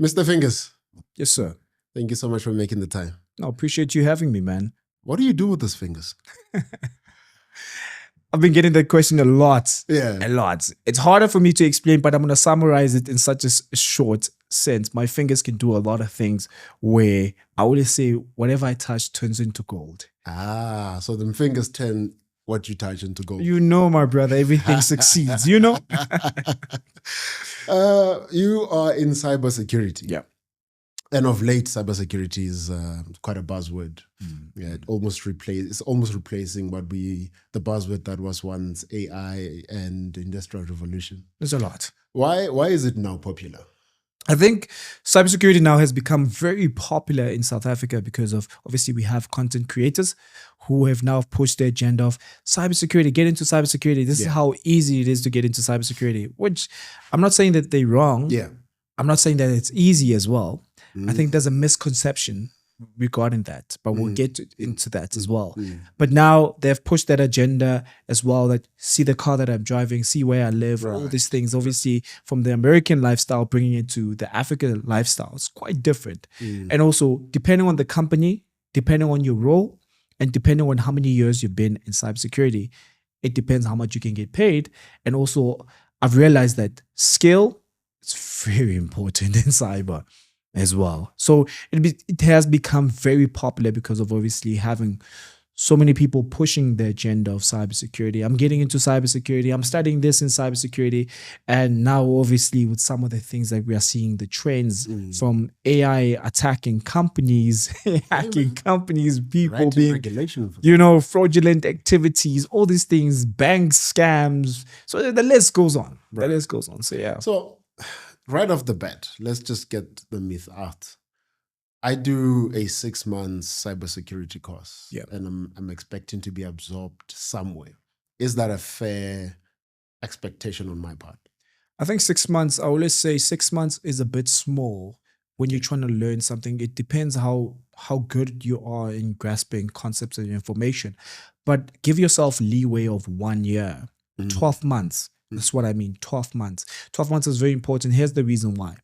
Mr. Fingers, Yes, sir. thank you so much for making the time. I appreciate you having me, man. What do you do with those fingers? I've been getting that question a lot. Yeah. A lot. It's harder for me to explain, but I'm going to summarize it in such a short sense. My fingers can do a lot of things where I always say whatever I touch turns into gold. Ah, so the fingers turn what you touch into gold. You know, my brother, everything succeeds, you know? You are in cybersecurity. Yeah. And of late, cybersecurity is quite a buzzword. Yeah, it's almost replacing the buzzword that was once AI and industrial revolution. There's a lot. Why is it now popular? I think cybersecurity now has become very popular in South Africa because of, obviously, we have content creators who have now pushed the agenda of cybersecurity, get into cybersecurity. This is how easy it is to get into cybersecurity, which I'm not saying that they're wrong. Yeah. I'm not saying that it's easy as well. I think there's a misconception regarding that, but we'll get into that as well. But now they've pushed that agenda as well, that see the car that I'm driving, see where I live, all these things. Obviously, from the American lifestyle, bringing it to the African lifestyle, it's quite different. And also, depending on the company, depending on your role, and depending on how many years you've been in cybersecurity, it depends how much you can get paid. And also, I've realized that skill is very important in cyber as well. So it has become very popular because of obviously having so many people pushing the agenda of cybersecurity. I'm getting into cybersecurity. I'm studying this in cybersecurity. And now obviously with some of the things that we are seeing, the trends from AI attacking companies, hacking companies, people being, fraudulent activities, all these things, bank scams. So the list goes on. The list goes on. So yeah. So right off the bat, let's just get the myth out. I do a 6 months cybersecurity course, and I'm expecting to be absorbed somewhere. Is that a fair expectation on my part? I think 6 months, I always say 6 months is a bit small when you're trying to learn something. It depends how good you are in grasping concepts and information. But give yourself leeway of 1 year, 12 months. That's what I mean, 12 months. 12 months is very important. Here's the reason why.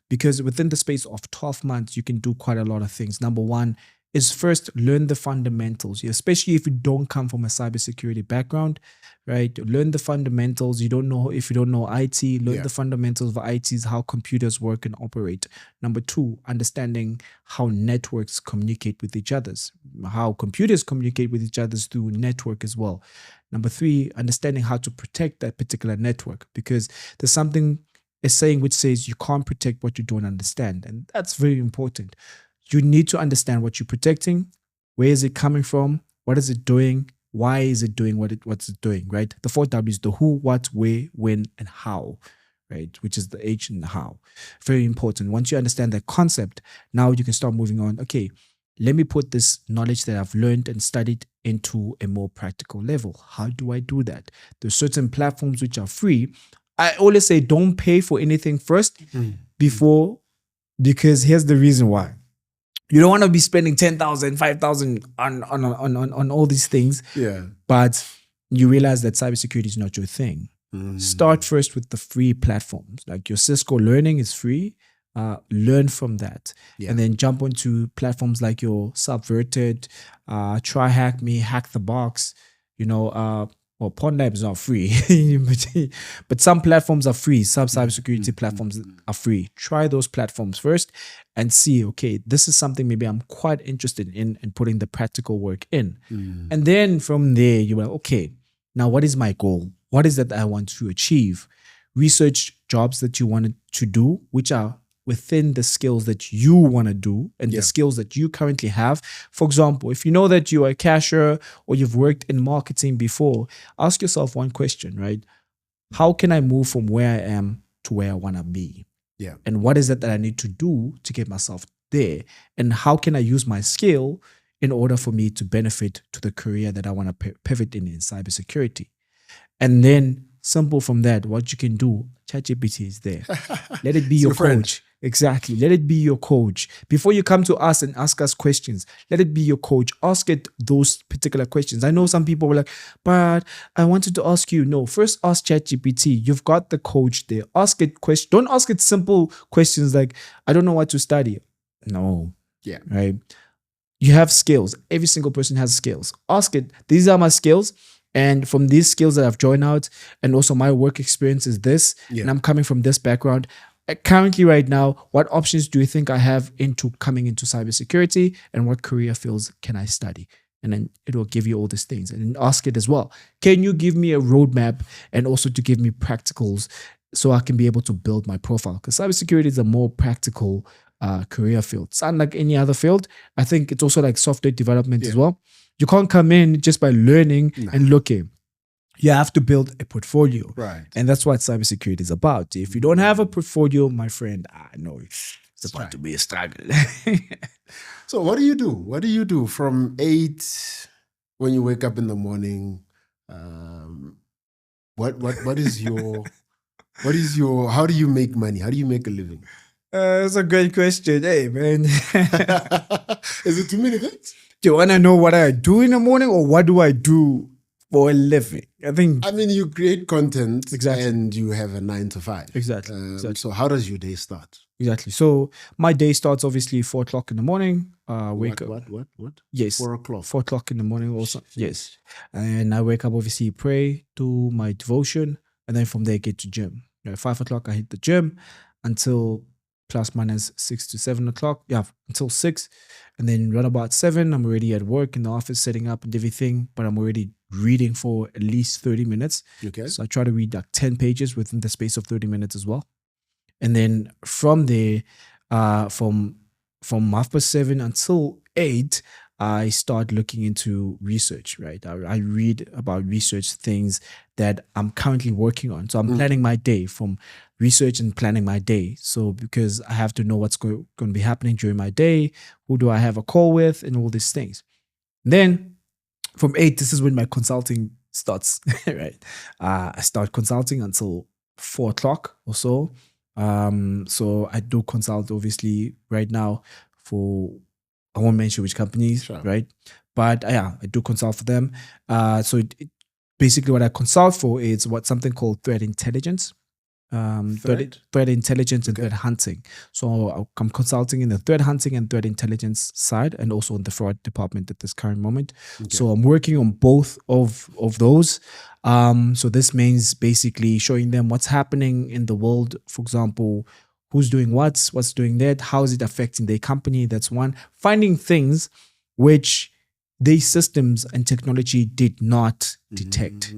Because within the space of 12 months, you can do quite a lot of things. Number one is first learn the fundamentals, especially if you don't come from a cybersecurity background, right? Learn the fundamentals. If you don't know IT, learn the fundamentals of IT, is how computers work and operate. Number two, understanding how networks communicate with each other, how computers communicate with each other through network as well. Number three, understanding how to protect that particular network, because there's a saying which says you can't protect what you don't understand. And that's very important. You need to understand what you're protecting. Where is it coming from? What is it doing? Why is it doing what's it doing, right? The 4 W's, the who, what, where, when, and how, right? Which is the H and the how. Very important. Once you understand that concept, now you can start moving on. Okay, let me put this knowledge that I've learned and studied into a more practical level. How do I do that? There's certain platforms which are free. I always say don't pay for anything first before, because here's the reason why. You don't want to be spending 10,000, 5,000 on all these things. Yeah. But you realize that cybersecurity is not your thing. Start first with the free platforms. Like your Cisco Learning is free. Learn from that. And then jump onto platforms like your Subverted, Try Hack Me, Hack the Box, well, PwnLab is not free, but some platforms are free. Some cybersecurity platforms are free. Try those platforms first and see, okay, this is something maybe I'm quite interested in and putting the practical work in. And then from there, you're like, okay, now what is my goal? What is that I want to achieve? Research jobs that you wanted to do, which are within the skills that you want to do and the skills that you currently have. For example, if you know that you are a cashier or you've worked in marketing before, ask yourself one question, right? How can I move from where I am to where I want to be? Yeah. And what is it that I need to do to get myself there? And how can I use my skill in order for me to benefit to the career that I want to pivot in cybersecurity? And then simple from that, what you can do, ChatGPT is there. Let it be your coach. Exactly. Let it be your coach. Before you come to us and ask us questions, let it be your coach. Ask it those particular questions. I know some people were like, but I wanted to ask you. No, first ask ChatGPT. You've got the coach there. Ask it questions. Don't ask it simple questions like, I don't know what to study. No. Yeah. Right. You have skills. Every single person has skills. Ask it, these are my skills. And from these skills that I've joined out, and also my work experience is this, and I'm coming from this background. Currently, right now, what options do you think I have into coming into cybersecurity, and what career fields can I study? And then it will give you all these things. And then ask it as well, can you give me a roadmap and also to give me practicals so I can be able to build my profile? Because cybersecurity is a more practical career field. It's unlike any other field. I think it's also like software development as well. You can't come in just by learning and looking. You have to build a portfolio. Right. And that's what cybersecurity is about. If you don't have a portfolio, my friend, I know it's about to be a struggle. So what do you do? What do you do from 8 when you wake up in the morning? What is your how do you make money? How do you make a living? That's a great question. Hey, man. Is it too many things? Do you want to know what I do in the morning or what do I do for a living? I mean, you create content exactly, and you have a 9 to 5. Exactly. So how does your day start? Exactly. So my day starts obviously 4 o'clock in the morning. What? Yes. 4 o'clock. 4 o'clock in the morning also. Yes. And I wake up, obviously pray, do my devotion, and then from there get to gym. 5 o'clock I hit the gym until plus minus 6 to 7 o'clock. Yeah, until 6. And then run about 7, I'm already at work in the office setting up and everything, but I'm already reading for at least 30 minutes. Okay. So I try to read like 10 pages within the space of 30 minutes as well. And then from there, from 7:30 until 8, I start looking into research, right? I read about research things that I'm currently working on. So I'm planning my day from research and planning my day. So because I have to know what's going to be happening during my day, who do I have a call with, and all these things. Then from 8, this is when my consulting starts, right? I start consulting until 4 o'clock or so. So I do consult obviously right now for, I won't mention which companies, sure, right? But I do consult for them. So basically what I consult for is something called threat intelligence. Threat intelligence and threat hunting. So I'm consulting in the threat hunting and threat intelligence side, and also in the fraud department at this current moment. Okay. So I'm working on both of those. So this means basically showing them what's happening in the world. For example, who's doing what's doing that, how is it affecting their company? That's one. Finding things which their systems and technology did not detect,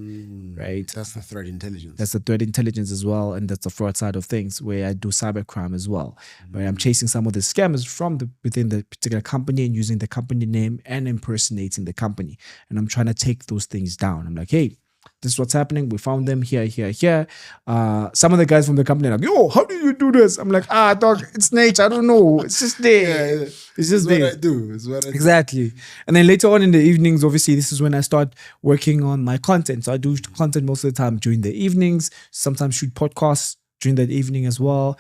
right? That's the threat intelligence. That's the threat intelligence as well, and that's the fraud side of things, where I do cybercrime as well. Right? I'm chasing some of the scammers from within the particular company and using the company name and impersonating the company, and I'm trying to take those things down. I'm like, hey, this is what's happening. We found them here. Some of the guys from the company are like, yo, how do you do this? I'm like, dog, it's nature. I don't know. It's just there. Yeah. It's just there. What I do. It's what I do. Exactly. And then later on in the evenings, obviously, this is when I start working on my content. So I do content most of the time during the evenings, sometimes shoot podcasts during that evening as well.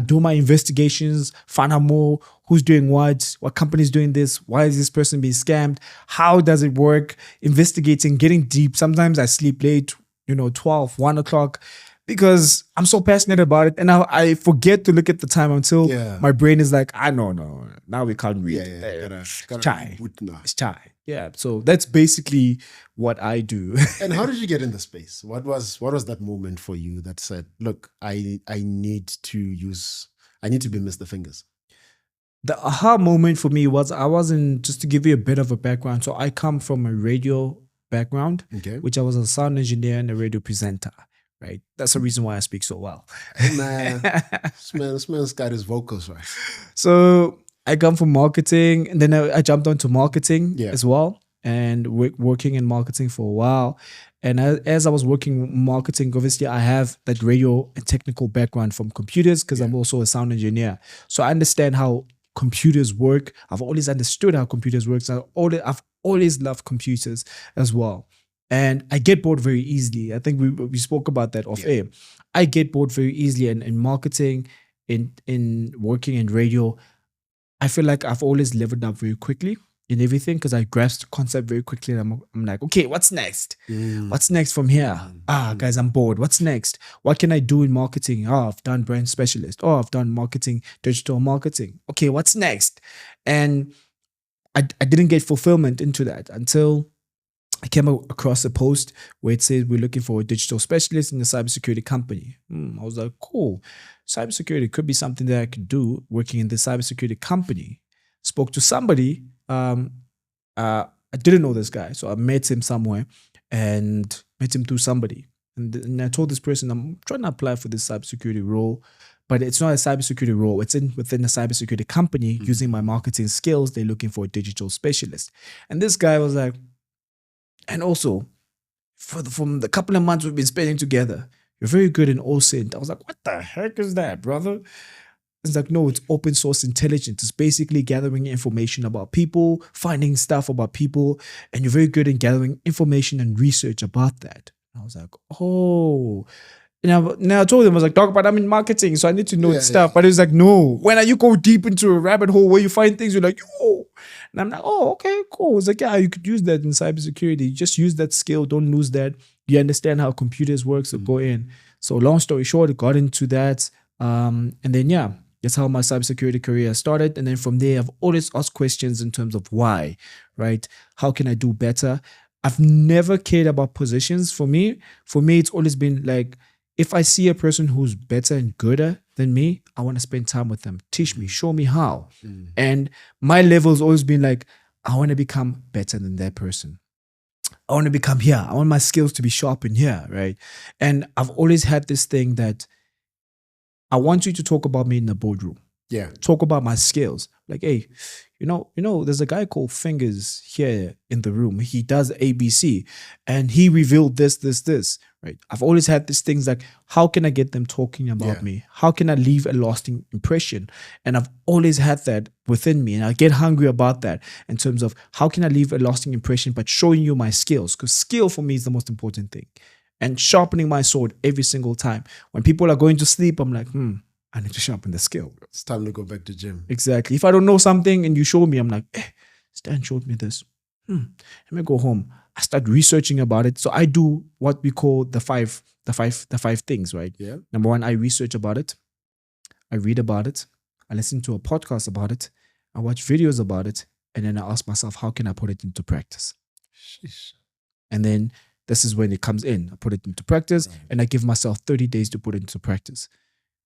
Do my investigations, find out more, who's doing what company's doing this, why is this person being scammed, how does it work, investigating, getting deep. Sometimes I sleep late, 12, 1 o'clock, because I'm so passionate about it. And I forget to look at the time until my brain is like, no, now we can't read. It's chai. Yeah, so that's basically what I do. And how did you get in the space? What was that moment for you that said, look, I need to be Mr. Fingers? The aha moment for me was, just to give you a bit of a background. So I come from a radio background, which I was a sound engineer and a radio presenter. Right, that's the reason why I speak so well. This man's got his vocals right. So I come from marketing, and then I jumped onto marketing as well, and working in marketing for a while. And as I was working in marketing, obviously I have that radio and technical background from computers, because I'm also a sound engineer. So I understand how computers work. I've always understood how computers work. So I've always loved computers as well. And I get bored very easily. I think we spoke about that off air. I get bored very easily in marketing. in working in radio, I feel like I've always leveled up very quickly in everything because I grasped the concept very quickly. And I'm like, okay, what's next? What's next from here? Guys, I'm bored. What's next? What can I do in marketing? Oh, I've done brand specialist. Oh, I've done marketing, digital marketing. Okay, what's next? And I didn't get fulfillment into that until I came across a post where it said we're looking for a digital specialist in a cybersecurity company. I was like, cool. Cybersecurity could be something that I could do working in the cybersecurity company. Spoke to somebody. I didn't know this guy, so I met him somewhere and met him through somebody. And I told this person, I'm trying to apply for this cybersecurity role, but it's not a cybersecurity role. It's within a cybersecurity company. Using my marketing skills, they're looking for a digital specialist. And this guy was like, and also, from the couple of months we've been spending together, you're very good in OSINT. I was like, what the heck is that, brother? It's like, no, it's open source intelligence. It's basically gathering information about people, finding stuff about people, and you're very good in gathering information and research about that. And I was like, oh. And I told him, I was like, dog, but I'm in marketing, so I need to know stuff. Yeah. But it was like, no. When you go deep into a rabbit hole where you find things, you're like, yo. And I'm like, oh, okay, cool. It's like, yeah, you could use that in cybersecurity. Just use that skill. Don't lose that. You understand how computers work, so go in. So long story short, I got into that. And then, yeah, that's how my cybersecurity career started. And then from there, I've always asked questions in terms of why, right? How can I do better? I've never cared about positions. For me, it's always been like, if I see a person who's better and gooder than me, I want to spend time with them. Teach me, show me how. And my level's always been like, I want to become better than that person. I want to become here. I want my skills to be sharp in here, right? And I've always had this thing that I want you to talk about me in the boardroom. Yeah. Talk about my skills. Like, hey, you know, there's a guy called Fingers here in the room. He does ABC and he revealed this, right? I've always had these things like, how can I get them talking about me? How can I leave a lasting impression? And I've always had that within me. And I get hungry about that in terms of how can I leave a lasting impression, but showing you my skills, because skill for me is the most important thing. And sharpening my sword every single time. When people are going to sleep, I'm like, I need to sharpen the skill. It's time to go back to gym. Exactly. If I don't know something and you show me, I'm like, Stan showed me this. Let me go home. I start researching about it. So I do what we call the five things, right? Yeah. Number one, I research about it. I read about it. I listen to a podcast about it. I watch videos about it. And then I ask myself, how can I put it into practice? Sheesh. And then this is when it comes in. I put it into practice and I give myself 30 days to put it into practice.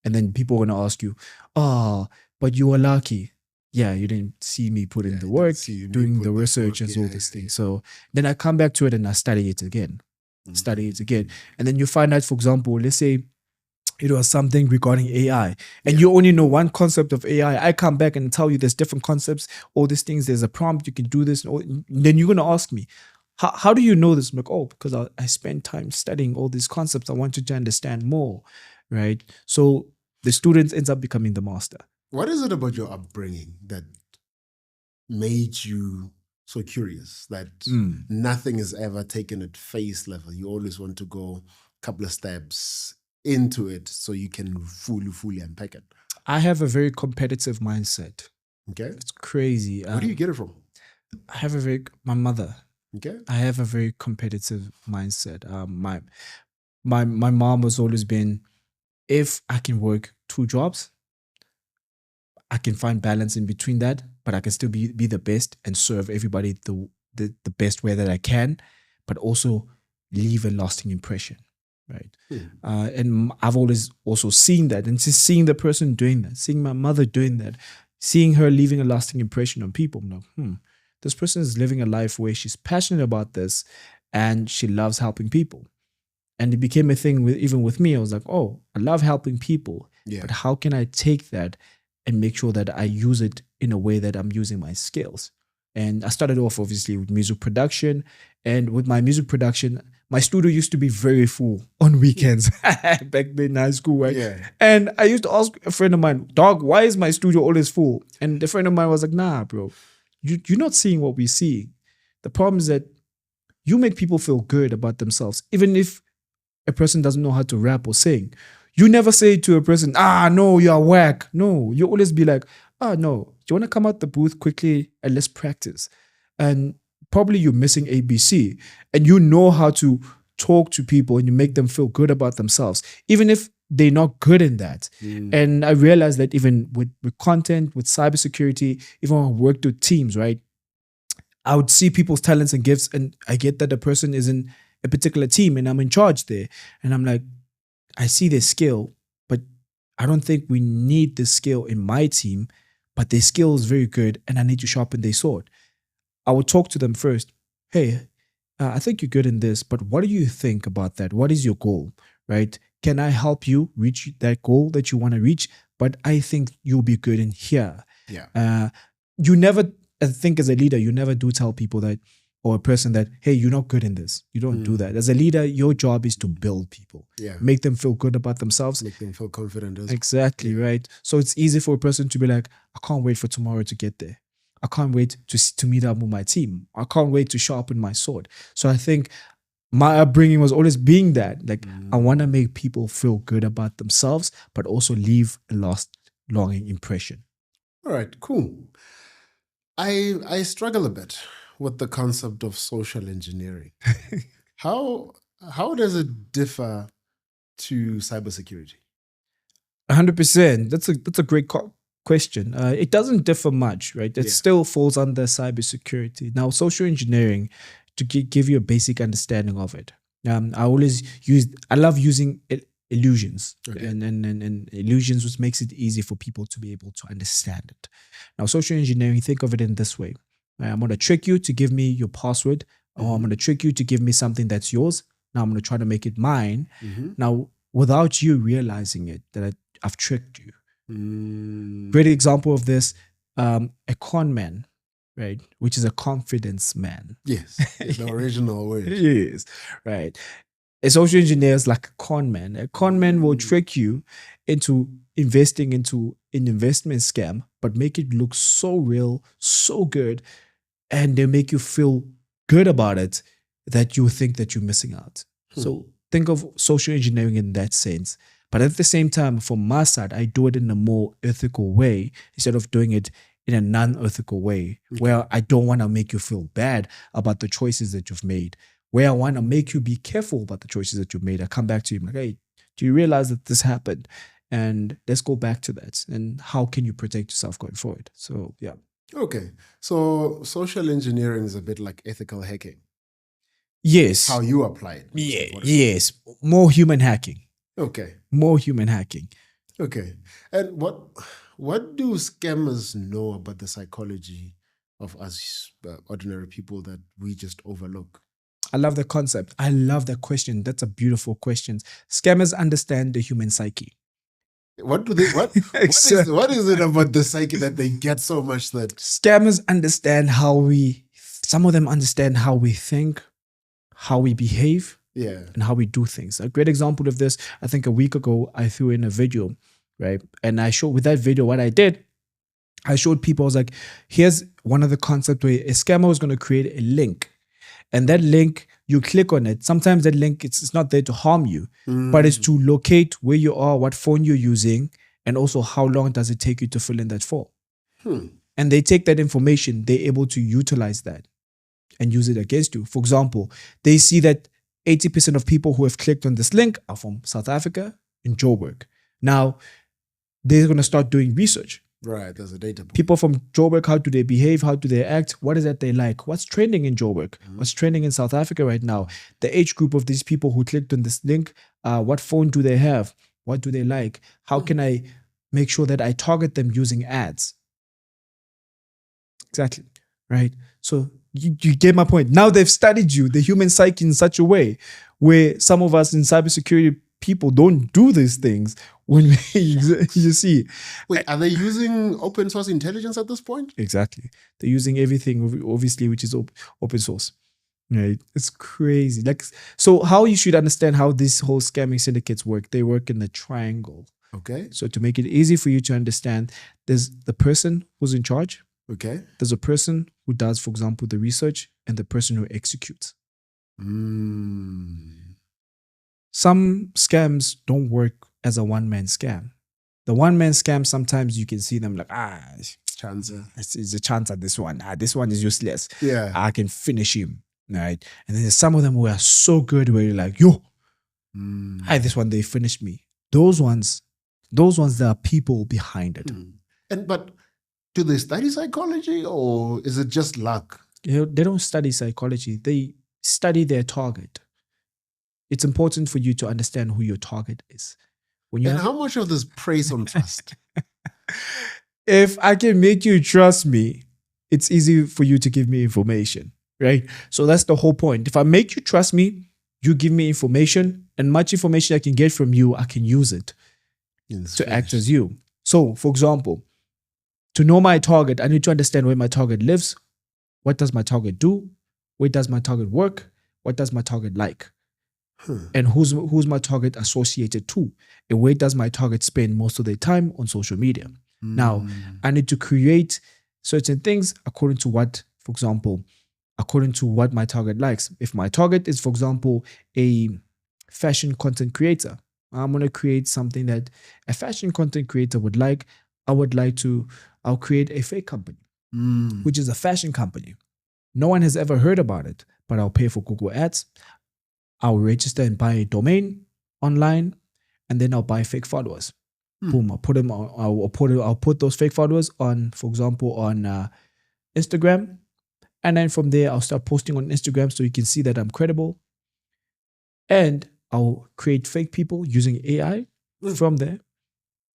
And then people are going to ask you, but you were lucky. Yeah, you didn't see me put in the work, doing the research and all these things. So then I come back to it and I study it again. And then you find out, for example, let's say it was something regarding AI and you only know one concept of AI. I come back and tell you there's different concepts, all these things, there's a prompt, you can do this. And then you're going to ask me, how do you know this? I'm like, because I spent time studying all these concepts. I wanted to understand more, right? So the student ends up becoming the master. What is it about your upbringing that made you so curious that nothing is ever taken at face level? You always want to go a couple of steps into it so you can fully unpack it. I have a very competitive mindset. Okay. It's crazy. Where do you get it from? I have my mother. Okay. I have a very competitive mindset. My mom has always been, if I can work 2 jobs, I can find balance in between that, but I can still be the best and serve everybody the best way that I can, but also leave a lasting impression, right? And I've always also seen that, and just seeing the person doing that, seeing my mother doing that, seeing her leaving a lasting impression on people, I'm like, this person is living a life where she's passionate about this and she loves helping people. And it became a thing even with me. I was like, I love helping people, but how can I take that and make sure that I use it in a way that I'm using my skills? And I started off obviously with music production. And with my music production, my studio used to be very full on weekends back then in high school, right? Yeah. And I used to ask a friend of mine, dog, why is my studio always full? And the friend of mine was like, nah, bro, you're not seeing what we see. The problem is that you make people feel good about themselves. Even if a person doesn't know how to rap or sing, You never say to a person, no, you are whack. No, you always be like, no, do you want to come out the booth quickly and let's practice? And probably you're missing ABC, and you know how to talk to people and you make them feel good about themselves, even if they're not good in that. And I realized that even with content, with cybersecurity, even when I worked with teams, right? I would see people's talents and gifts, and I get that the person is in a particular team and I'm in charge there. And I'm like, I see their skill, but I don't think we need this skill in my team, but their skill is very good and I need to sharpen their sword. I would talk to them first. Hey, I think you're good in this, but what do you think about that? What is your goal, right? Can I help you reach that goal that you want to reach? But I think you'll be good in here. Yeah. You never, I think as a leader, you never do tell people that, or a person that, hey, you're not good in this. You don't do that. As a leader, your job is to build people. Make them feel good about themselves. Make them feel confident. Exactly, right? So it's easy for a person to be like, I can't wait for tomorrow to get there. I can't wait to meet up with my team. I can't wait to sharpen my sword. So I think my upbringing was always being that. Like, I want to make people feel good about themselves, but also leave a lasting impression. All right, cool. I struggle a bit with the concept of social engineering. How does it differ to cybersecurity? 100%. That's a great question. It doesn't differ much, right? It still falls under cybersecurity. Now, social engineering, to give you a basic understanding of it, I love using illusions and illusions, which makes it easy for people to be able to understand it. Now, social engineering, think of it in this way. I'm going to trick you to give me your password, or I'm going to trick you to give me something that's yours. Now I'm going to try to make it mine. Now, without you realizing it, that I've tricked you. Great example of this, a con man, right? Which is a confidence man. Yes, the original word. Yes, right. A social engineer is like a con man. A con man will trick you into investing into an investment scam, but make it look so real, so good, and they make you feel good about it that you think that you're missing out. So think of social engineering in that sense. But at the same time, from my side, I do it in a more ethical way instead of doing it in a non-ethical way, where I don't want to make you feel bad about the choices that you've made, where I want to make you be careful about the choices that you've made. I come back to you like, hey, do you realize that this happened? And let's go back to that. And how can you protect yourself going forward? So, yeah. Okay. So social engineering is a bit like ethical hacking. Yes. How you apply it. Yes. More human hacking. Okay. More human hacking. Okay. And what do scammers know about the psychology of us ordinary people that we just overlook? I love the concept. I love that question. That's a beautiful question. Scammers understand the human psyche. What is it about the psyche that they get so much that scammers understand some of them understand how we think, how we behave, and how we do things. A great example of this, I think a week ago, I threw in a video, right? And I showed with that video what I did. I showed people, I was like, here's one of the concepts where a scammer is going to create a link. And that link, you click on it. Sometimes that link, it's not there to harm you, but it's to locate where you are, what phone you're using, and also how long does it take you to fill in that form. And they take that information, they're able to utilize that and use it against you. For example, they see that 80% of people who have clicked on this link are from South Africa and Joburg. Now, they're going to start doing research. Right, there's a data point. People from Joburg, how do they behave? How do they act? What is it they like? What's trending in Joburg? What's trending in South Africa right now? The age group of these people who clicked on this link, what phone do they have? What do they like? How can I make sure that I target them using ads? Exactly, right? So you get my point. Now they've studied you, the human psyche, in such a way where some of us in cybersecurity people don't do these things. When you see, wait, are they using open source intelligence at this point? Exactly, they're using everything, obviously, which is open source. Right, it's crazy. Like, so how you should understand how these whole scamming syndicates work? They work in the triangle. Okay. So to make it easy for you to understand, there's the person who's in charge. Okay. There's a person who does, for example, the research, and the person who executes. Some scams don't work as a one-man scam. The one-man scam, sometimes you can see them like, Chance. it's a chance at this one. This one is useless. Yeah. I can finish him. Right. And then there's some of them who are so good where you're like, yo, this one, they finished me. Those ones, there are people behind it. But do they study psychology or is it just luck? They don't study psychology. They study their target. It's important for you to understand who your target is. How much of this preys on trust? If I can make you trust me, it's easy for you to give me information, right? So that's the whole point. If I make you trust me, you give me information, and much information I can get from you, I can use it to act as you. So, for example, to know my target, I need to understand where my target lives. What does my target do? Where does my target work? What does my target like? And who's my target associated to? And where does my target spend most of their time on social media? Now, I need to create certain things according to what, for example, according to what my target likes. If my target is, for example, a fashion content creator, I'm going to create something that a fashion content creator would like. I'll create a fake company, which is a fashion company. No one has ever heard about it, but I'll pay for Google Ads. I'll register and buy a domain online, and then I'll buy fake followers. Boom! I'll put them on. I'll put those fake followers on, for example, on Instagram, and then from there I'll start posting on Instagram so you can see that I'm credible. And I'll create fake people using AI from there.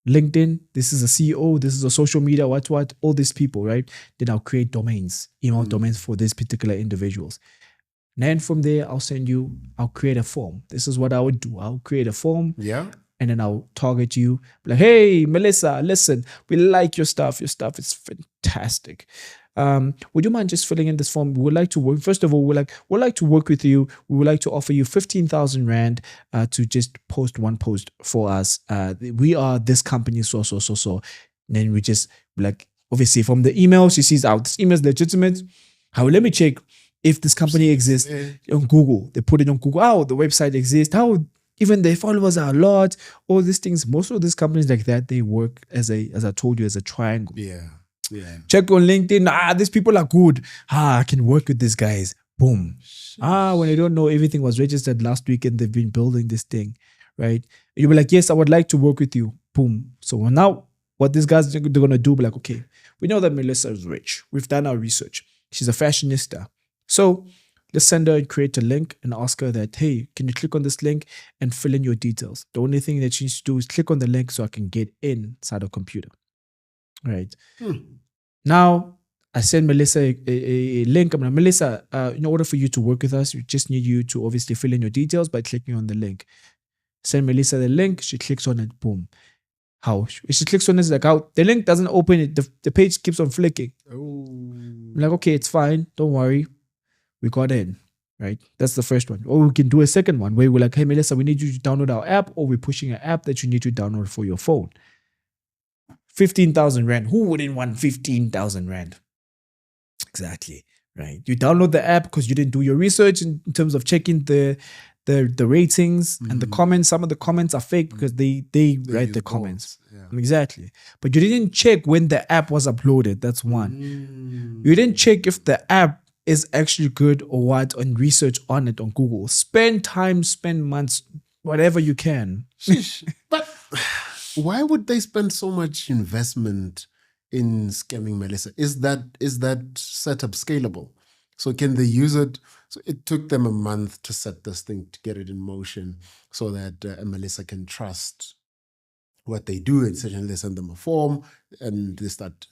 LinkedIn, this is a CEO, this is a social media, what, all these people, right? Then I'll create domains, email domains for these particular individuals. And then from there, I'll create a form. This is what I would do. I'll create a form. Yeah. And then I'll target you. Like, hey, Melissa, listen, we like your stuff. Your stuff is fantastic. Would you mind just filling in this form? We would like to work. First of all, we'd like to work with you. We would like to offer you 15,000 Rand to just post one post for us. We are this company, so. And then we just like, obviously from the email, she sees out this email is legitimate. How let me check if this company exists on Google. They put it on Google. Oh, the website exists. How even their followers are a lot. All these things. Most of these companies like that, they work as I told you, as a triangle. Yeah. Check on LinkedIn. These people are good. I can work with these guys. Boom. When I don't know, everything was registered last week and they've been building this thing, right? You'll be like, yes, I would like to work with you. Boom. So now what these guys, they're going to do, be like, okay, we know that Melissa is rich. We've done our research. She's a fashionista. So let's send her and create a link and ask her that, hey, can you click on this link and fill in your details? The only thing that she needs to do is click on the link so I can get inside her computer. Right. Now, I send Melissa a link. I'm like, Melissa, in order for you to work with us, we just need you to obviously fill in your details by clicking on the link. Send Melissa the link. She clicks on it. Boom. How? If she clicks on it, it's like, how? The link doesn't open it. The page keeps on flicking. I'm like, okay, it's fine. Don't worry. We got in. Right? That's the first one. Or we can do a second one where we're like, hey, Melissa, we need you to download our app, or we're pushing an app that you need to download for your phone. 15,000 Rand. Who wouldn't want 15,000 Rand? Exactly. Right. You download the app because you didn't do your research in terms of checking the ratings and the comments. Some of the comments are fake because they write the comments. Yeah. Exactly. But you didn't check when the app was uploaded. That's one. You didn't check if the app is actually good or what, and research on it on Google. Spend time, spend months, whatever you can. But why would they spend so much investment in scamming Melissa? Is that setup scalable? So can they use it? So it took them a month to set this thing, to get it in motion so that Melissa can trust what they do. And essentially they send them a form and they start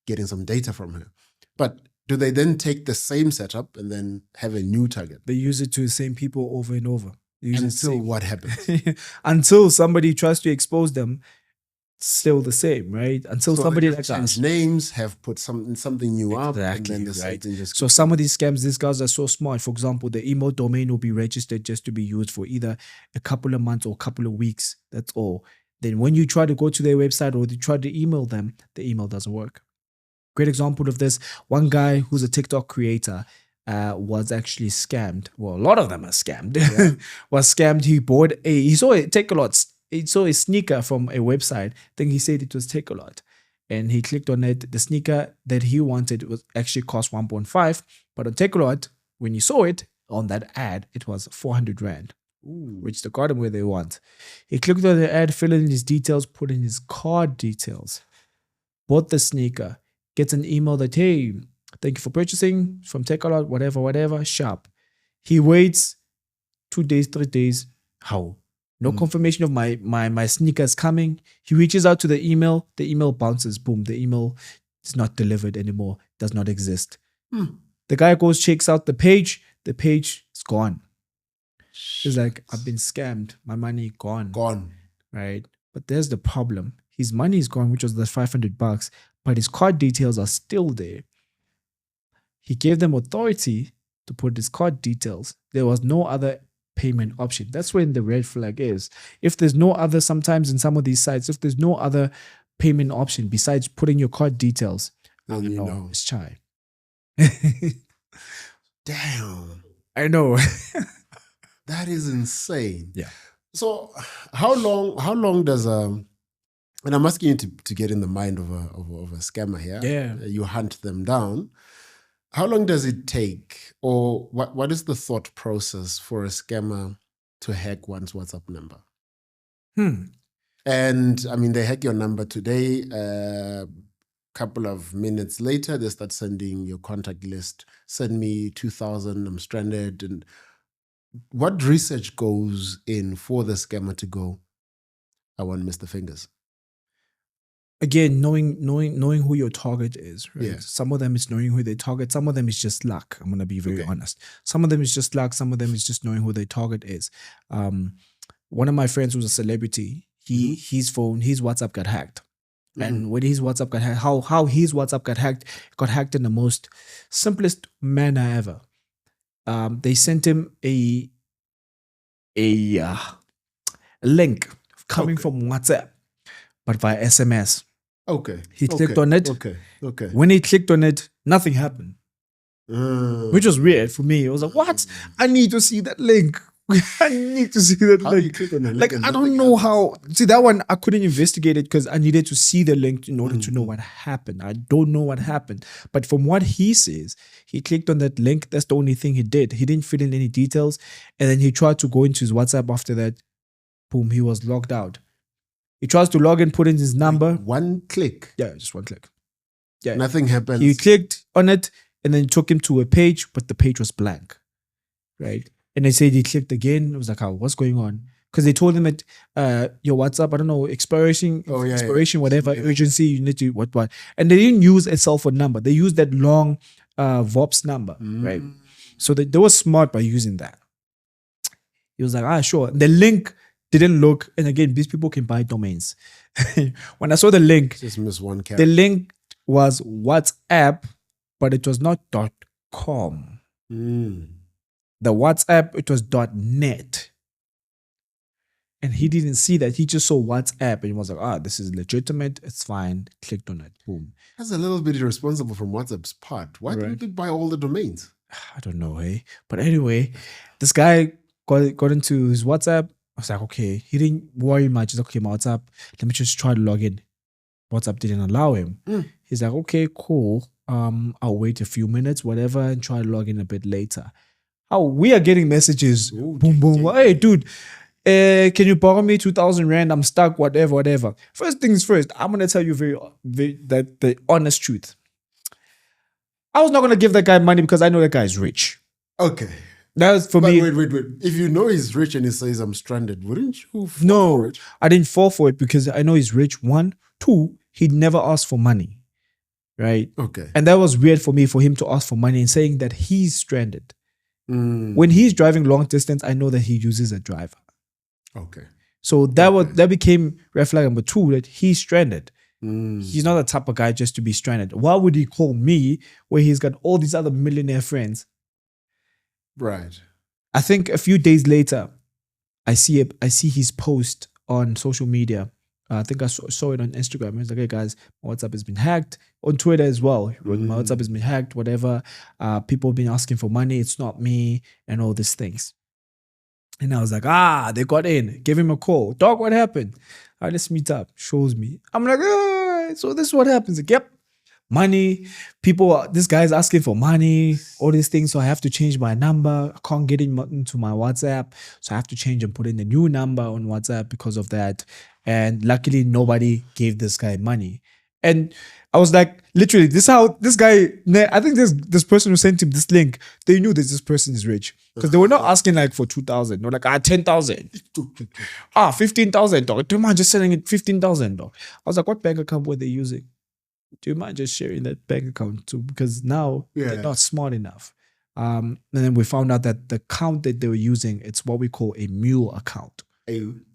getting some data from her. But do they then take the same setup and then have a new target? They use it to the same people over and over. Until what happens? Until somebody tries to expose them, still the same, right? Until somebody like change names, have put something new up, and then the right. So some of these scams, these guys are so smart. For example, the email domain will be registered just to be used for either a couple of months or a couple of weeks. That's all. Then when you try to go to their website or you try to email them, the email doesn't work. Great example of this, one guy who's a TikTok creator was actually scammed. Well, a lot of them are scammed. Yeah. Was scammed. He saw it take a lot. he saw a sneaker from a website. I think he said it was Takealot. And he clicked on it. The sneaker that he wanted was actually cost 1.5. But on Takealot, when you saw it on that ad, it was 400 Rand. Ooh. Which they got him where they want. He clicked on the ad, filled in his details, put in his card details, bought the sneaker, gets an email that, hey, thank you for purchasing from Takealot, whatever, sharp. He waits 2 days, 3 days. How? No confirmation of my sneakers coming. He reaches out to the email bounces. Boom, the email is not delivered anymore, does not exist. The guy goes, checks out the page is gone. He's like, I've been scammed. My money gone. Right? But there's the problem. His money is gone, which was the $500, but his card details are still there. He gave them authority to put his card details. There was no other payment option. That's when the red flag is. If there's no other, sometimes in some of these sites, if there's no other payment option besides putting your card details, then you know. It's chai. Damn. I know. That is insane. Yeah. So how long does and I'm asking you to get in the mind of a scammer here. Yeah. You hunt them down. How long does it take, or what is the thought process for a scammer to hack one's WhatsApp number? And I mean, they hack your number today. Couple of minutes later, they start sending your contact list. Send me 2,000. I'm stranded. And what research goes in for the scammer to go, I want Mr. Fingers? Again, knowing who your target is, right? Yeah. Some of them is knowing who they target. Some of them is just luck. I'm gonna be very honest. Some of them is just luck. Some of them is just knowing who their target is. One of my friends was a celebrity. His phone, his WhatsApp got hacked. And when his WhatsApp got hacked, how his WhatsApp got hacked in the most simplest manner ever. They sent him a link coming from WhatsApp, but via SMS. Okay. He clicked on it. Okay. When he clicked on it, nothing happened. Which was weird for me. It was like, what? I need to see that link. I need to see that How link. do you click on the link? Like, I don't know how. See, that one, I couldn't investigate it because I needed to see the link in order to know what happened. I don't know what happened. But from what he says, he clicked on that link. That's the only thing he did. He didn't fill in any details. And then he tried to go into his WhatsApp after that. Boom, he was logged out. He tries to log in, put in his number. One click. Yeah, just one click. Yeah. Nothing happens. He clicked on it and then it took him to a page, but the page was blank. Right? And they said he clicked again. It was like, oh, what's going on? Because they told him that your WhatsApp, I don't know, expiration, whatever, urgency, you need to, what. And they didn't use a cell phone number. They used that long VOPS number, right? So they were smart by using that. He was like, sure. The link didn't look, and again, these people can buy domains. When I saw the link, just miss one character. The link was WhatsApp, but it was not .com. The WhatsApp, it was .net. And he didn't see that. He just saw WhatsApp and he was like, this is legitimate. It's fine. Clicked on it. Boom. That's a little bit irresponsible from WhatsApp's part. Why didn't they buy all the domains? I don't know, hey. But anyway, this guy got into his WhatsApp. I was like, okay. He didn't worry much. He's like, okay, my WhatsApp, let me just try to log in. WhatsApp didn't allow him. He's like, okay, cool. I'll wait a few minutes, whatever, and try to log in a bit later. We are getting messages. Boom, boom. Hey, dude, can you borrow me 2,000 Rand? I'm stuck, whatever. First things first, I'm going to tell you the honest truth. I was not going to give that guy money because I know that guy is rich. Okay. That's for me. Wait. If you know he's rich and he says I'm stranded, wouldn't you fall for it? I didn't fall for it because I know he's rich. 1, 2, he'd never asked for money. Right? Okay. And that was weird for me for him to ask for money and saying that he's stranded. When he's driving long distance, I know that he uses a driver. Okay. So that became red flag number 2, that he's stranded. He's not the type of guy just to be stranded. Why would he call me where he's got all these other millionaire friends? Right. I think a few days later, I see his post on social media. I think I saw it on Instagram. He's like, hey guys, my WhatsApp has been hacked. On Twitter as well. My WhatsApp has been hacked, whatever. People have been asking for money. It's not me and all these things. And I was like, they got in. Give him a call. Dog, what happened? All right, let's meet up. Shows me. I'm like, so this is what happens. Like, yep. Money. People, this guy's asking for money, all these things. So I have to change my number. I can't get into my WhatsApp. So I have to change and put in a new number on WhatsApp because of that. And luckily, nobody gave this guy money. And I was like, literally, this is how this guy, I think this person who sent him this link, they knew that this person is rich. Because they were not asking like for 2,000. They were like, 10,000. 15,000, dog. Do you mind just selling it 15,000, dog? I was like, what bank account were they using? Do you mind just sharing that bank account too? Because now they're not smart enough. And then we found out that the account that they were using, it's what we call a mule account.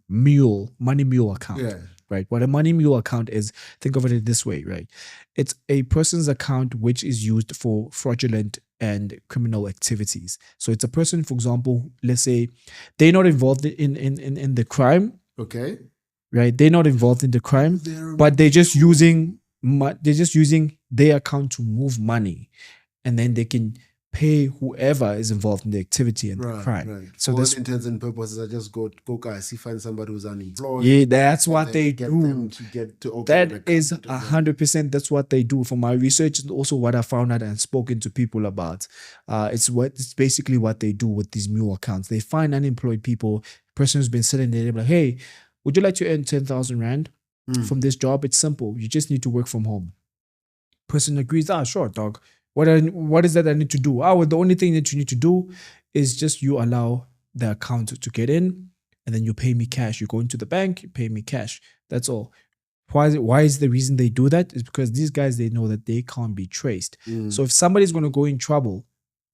Money mule account. Yeah. Right. What a money mule account is, think of it this way, right? It's a person's account which is used for fraudulent and criminal activities. So it's a person, for example, let's say they're not involved in the crime. Okay. Right. They're not involved in the crime, but they're just using their account to move money, and then they can pay whoever is involved in the activity and the crime. Right. So for all intents and purposes, I just go guys, find somebody who's unemployed. Yeah, that's what they do. Them to get to open that is 100%. That's what they do. From my research and also what I found out and spoken to people about, it's basically what they do with these mule accounts. They find unemployed people, person who's been sitting there, they're like, hey, would you like to earn 10,000 rand from this job? It's simple. You just need to work from home. Person agrees. Sure, dog. What is that I need to do? Well, the only thing that you need to do is just you allow the account to get in, and then you pay me cash. You go into the bank, you pay me cash. That's all. Why is the reason they do that? Is because these guys, they know that they can't be traced. So if somebody's going to go in trouble,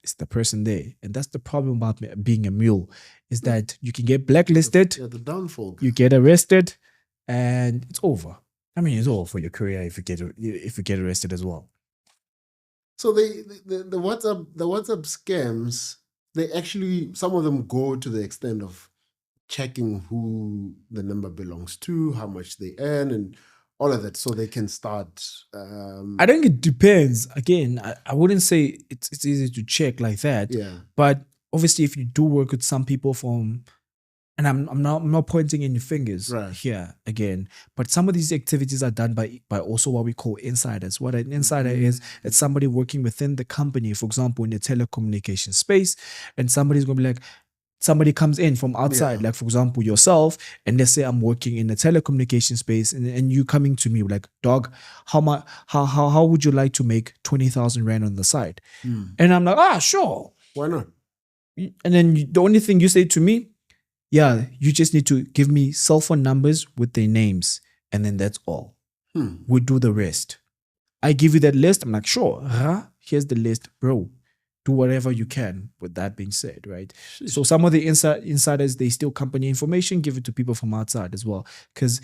it's the person there. And that's the problem about being a mule, is that you can get blacklisted. The downfall. You get arrested, and it's over. I mean, it's all for your career if you get arrested as well. So the WhatsApp scams, they actually, some of them go to the extent of checking who the number belongs to, how much they earn, and all of that, so they can start. I think it depends. Again, I wouldn't say it's easy to check like that. Yeah. But obviously, if you do work with some people from, and I'm not pointing any fingers here again, but some of these activities are done by also what we call insiders. What an insider is, it's somebody working within the company, for example, in the telecommunication space, and somebody's going to be like, somebody comes in from outside, like for example yourself, and let's say I'm working in the telecommunication space, and you coming to me like, dog, how would you like to make 20,000 rand on the side? And I'm like, sure, why not? And then the only thing you say to me, yeah, you just need to give me cell phone numbers with their names, and then that's all. We do the rest. I give you that list. I'm like, sure, here's the list, bro. Do whatever you can. With that being said, right? So some of the insiders, they steal company information, give it to people from outside as well. Because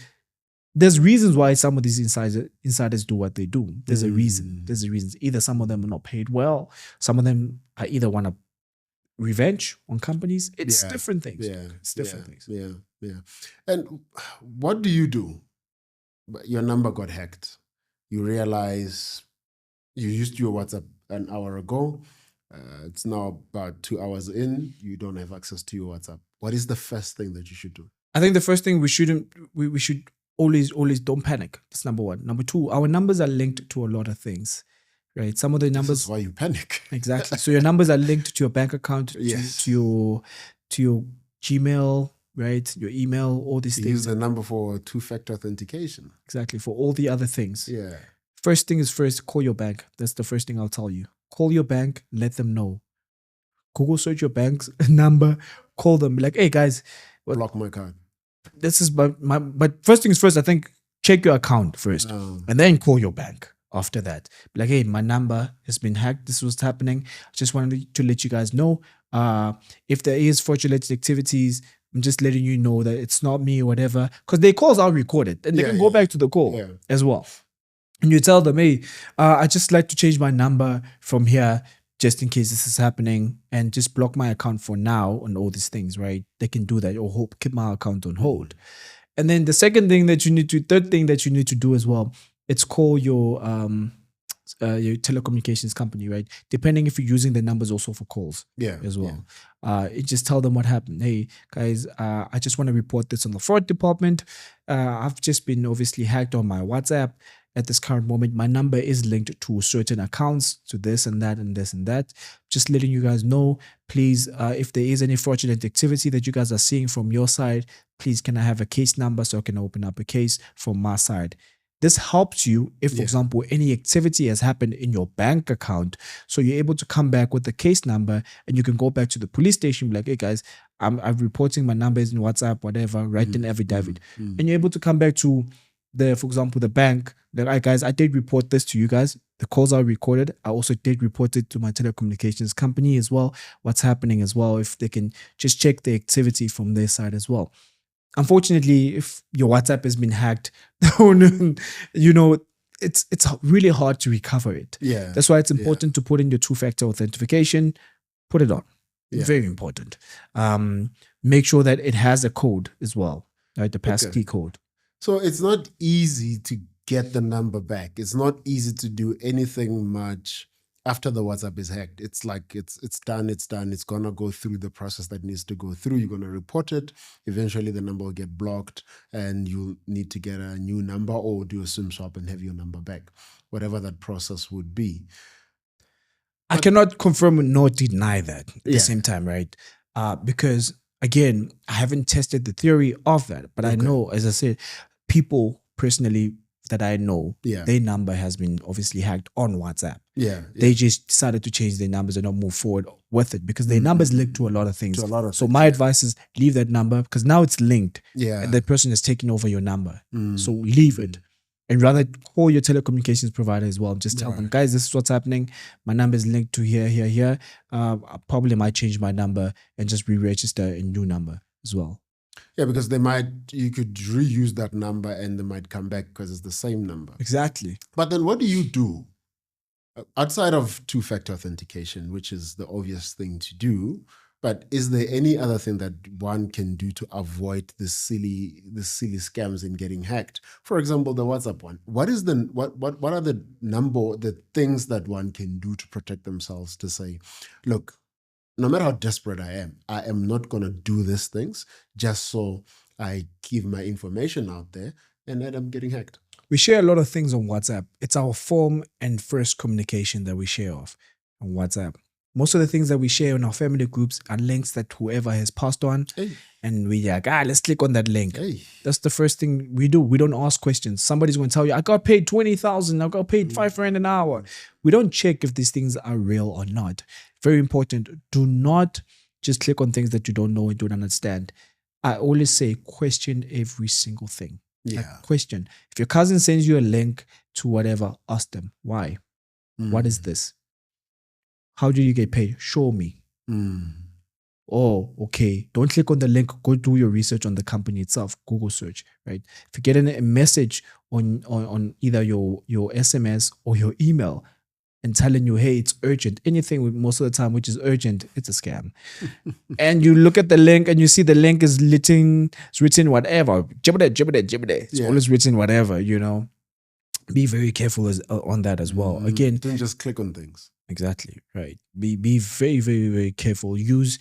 there's reasons why some of these insiders do what they do. There's a reason. There's a reason. Either some of them are not paid well. Some of them are either want to revenge on companies. It's different things. It's different things. Yeah. And what do? Your number got hacked. You realize you used your WhatsApp an hour ago. It's now about 2 hours in. You don't have access to your WhatsApp. What is the first thing that you should do? I think the first thing we should always don't panic. That's number one. Number two, our numbers are linked to a lot of things. Right, some of the numbers. This is why you panic. Exactly. So your numbers are linked to your bank account, to your Gmail, right? Your email, all these things. Use the number for two-factor authentication. Exactly, for all the other things. Yeah. First thing is first, call your bank. That's the first thing I'll tell you. Call your bank, let them know. Google search your bank's number, call them. Be like, hey guys, block my card. This is but first things first. I think check your account first, and then call your bank. After that, be like, hey, my number has been hacked. This was happening. I just wanted to let you guys know. If there is fraudulent activities, I'm just letting you know that it's not me or whatever. Because their calls are recorded, and they can go back to the call as well. And you tell them, hey, I just like to change my number from here just in case this is happening, and just block my account for now and all these things, right? They can do that, or keep my account on hold. And then the third thing that you need to do as well, it's call your your telecommunications company, right? Depending if you're using the numbers also for calls, as well. You just tell them what happened. Hey guys, I just want to report this on the fraud department. I've just been obviously hacked on my WhatsApp. At this current moment, my number is linked to certain accounts, to this and that and this and that. Just letting you guys know, please, if there is any fraudulent activity that you guys are seeing from your side, please can I have a case number so I can open up a case from my side. This helps you if, for example, any activity has happened in your bank account. So you're able to come back with the case number and you can go back to the police station, be like, hey guys, I'm reporting my numbers in WhatsApp, whatever, write an affidavit. And you're able to come back to for example, the bank, that right, guys, I did report this to you guys. The calls are recorded. I also did report it to my telecommunications company as well. What's happening as well, if they can just check the activity from their side as well. Unfortunately, if your WhatsApp has been hacked, you know, it's really hard to recover it. That's why it's important to put in your two-factor authentication. Put it on. Very important. Make sure that it has a code as well, right? The passkey code. So it's not easy to get the number back. It's not easy to do anything much after the WhatsApp is hacked. It's like it's done. It's going to go through the process that needs to go through. You're going to report it. Eventually the number will get blocked and you'll need to get a new number or do a SIM swap and have your number back, whatever that process would be. I cannot confirm nor deny that at the same time, right? Because again, I haven't tested the theory of that, but I know, as I said, people personally that I know, their number has been obviously hacked on WhatsApp. They just decided to change their numbers and not move forward with it because their numbers linked to a lot of things. So my advice is leave that number because now it's linked and that person has taken over your number. So leave it. And rather call your telecommunications provider as well. Just tell them, guys, this is what's happening. My number is linked to here. I probably might change my number and just re-register a new number as well. Yeah, because you could reuse that number and they might come back because it's the same number. Exactly. But then what do you do outside of two-factor authentication, which is the obvious thing to do? But is there any other thing that one can do to avoid the silly scams in getting hacked? For example, the WhatsApp one. What are the things that one can do to protect themselves to say, look, no matter how desperate I am not going to do these things just so I give my information out there and then I'm getting hacked. We share a lot of things on WhatsApp. It's our form and first communication that we share on WhatsApp. Most of the things that we share in our family groups are links that whoever has passed on. And we're like, let's click on that link. That's the first thing we do. We don't ask questions. Somebody's going to tell you, I got paid 20,000. I got paid 5 rand an hour. We don't check if these things are real or not. Very important. Do not just click on things that you don't know and don't understand. I always say question every single thing. Question. If your cousin sends you a link to whatever, ask them, why? What is this? How do you get paid? Show me. Oh, okay. Don't click on the link. Go do your research on the company itself. Google search, right? If you get a message on either your SMS or your email and telling you, hey, it's urgent, anything with most of the time which is urgent, it's a scam. And you look at the link and you see the link is written whatever. Jibbity. It's always written whatever, you know. Be very careful on that as well. Again, don't just click on things. Exactly, right. Be very, very, very careful. Use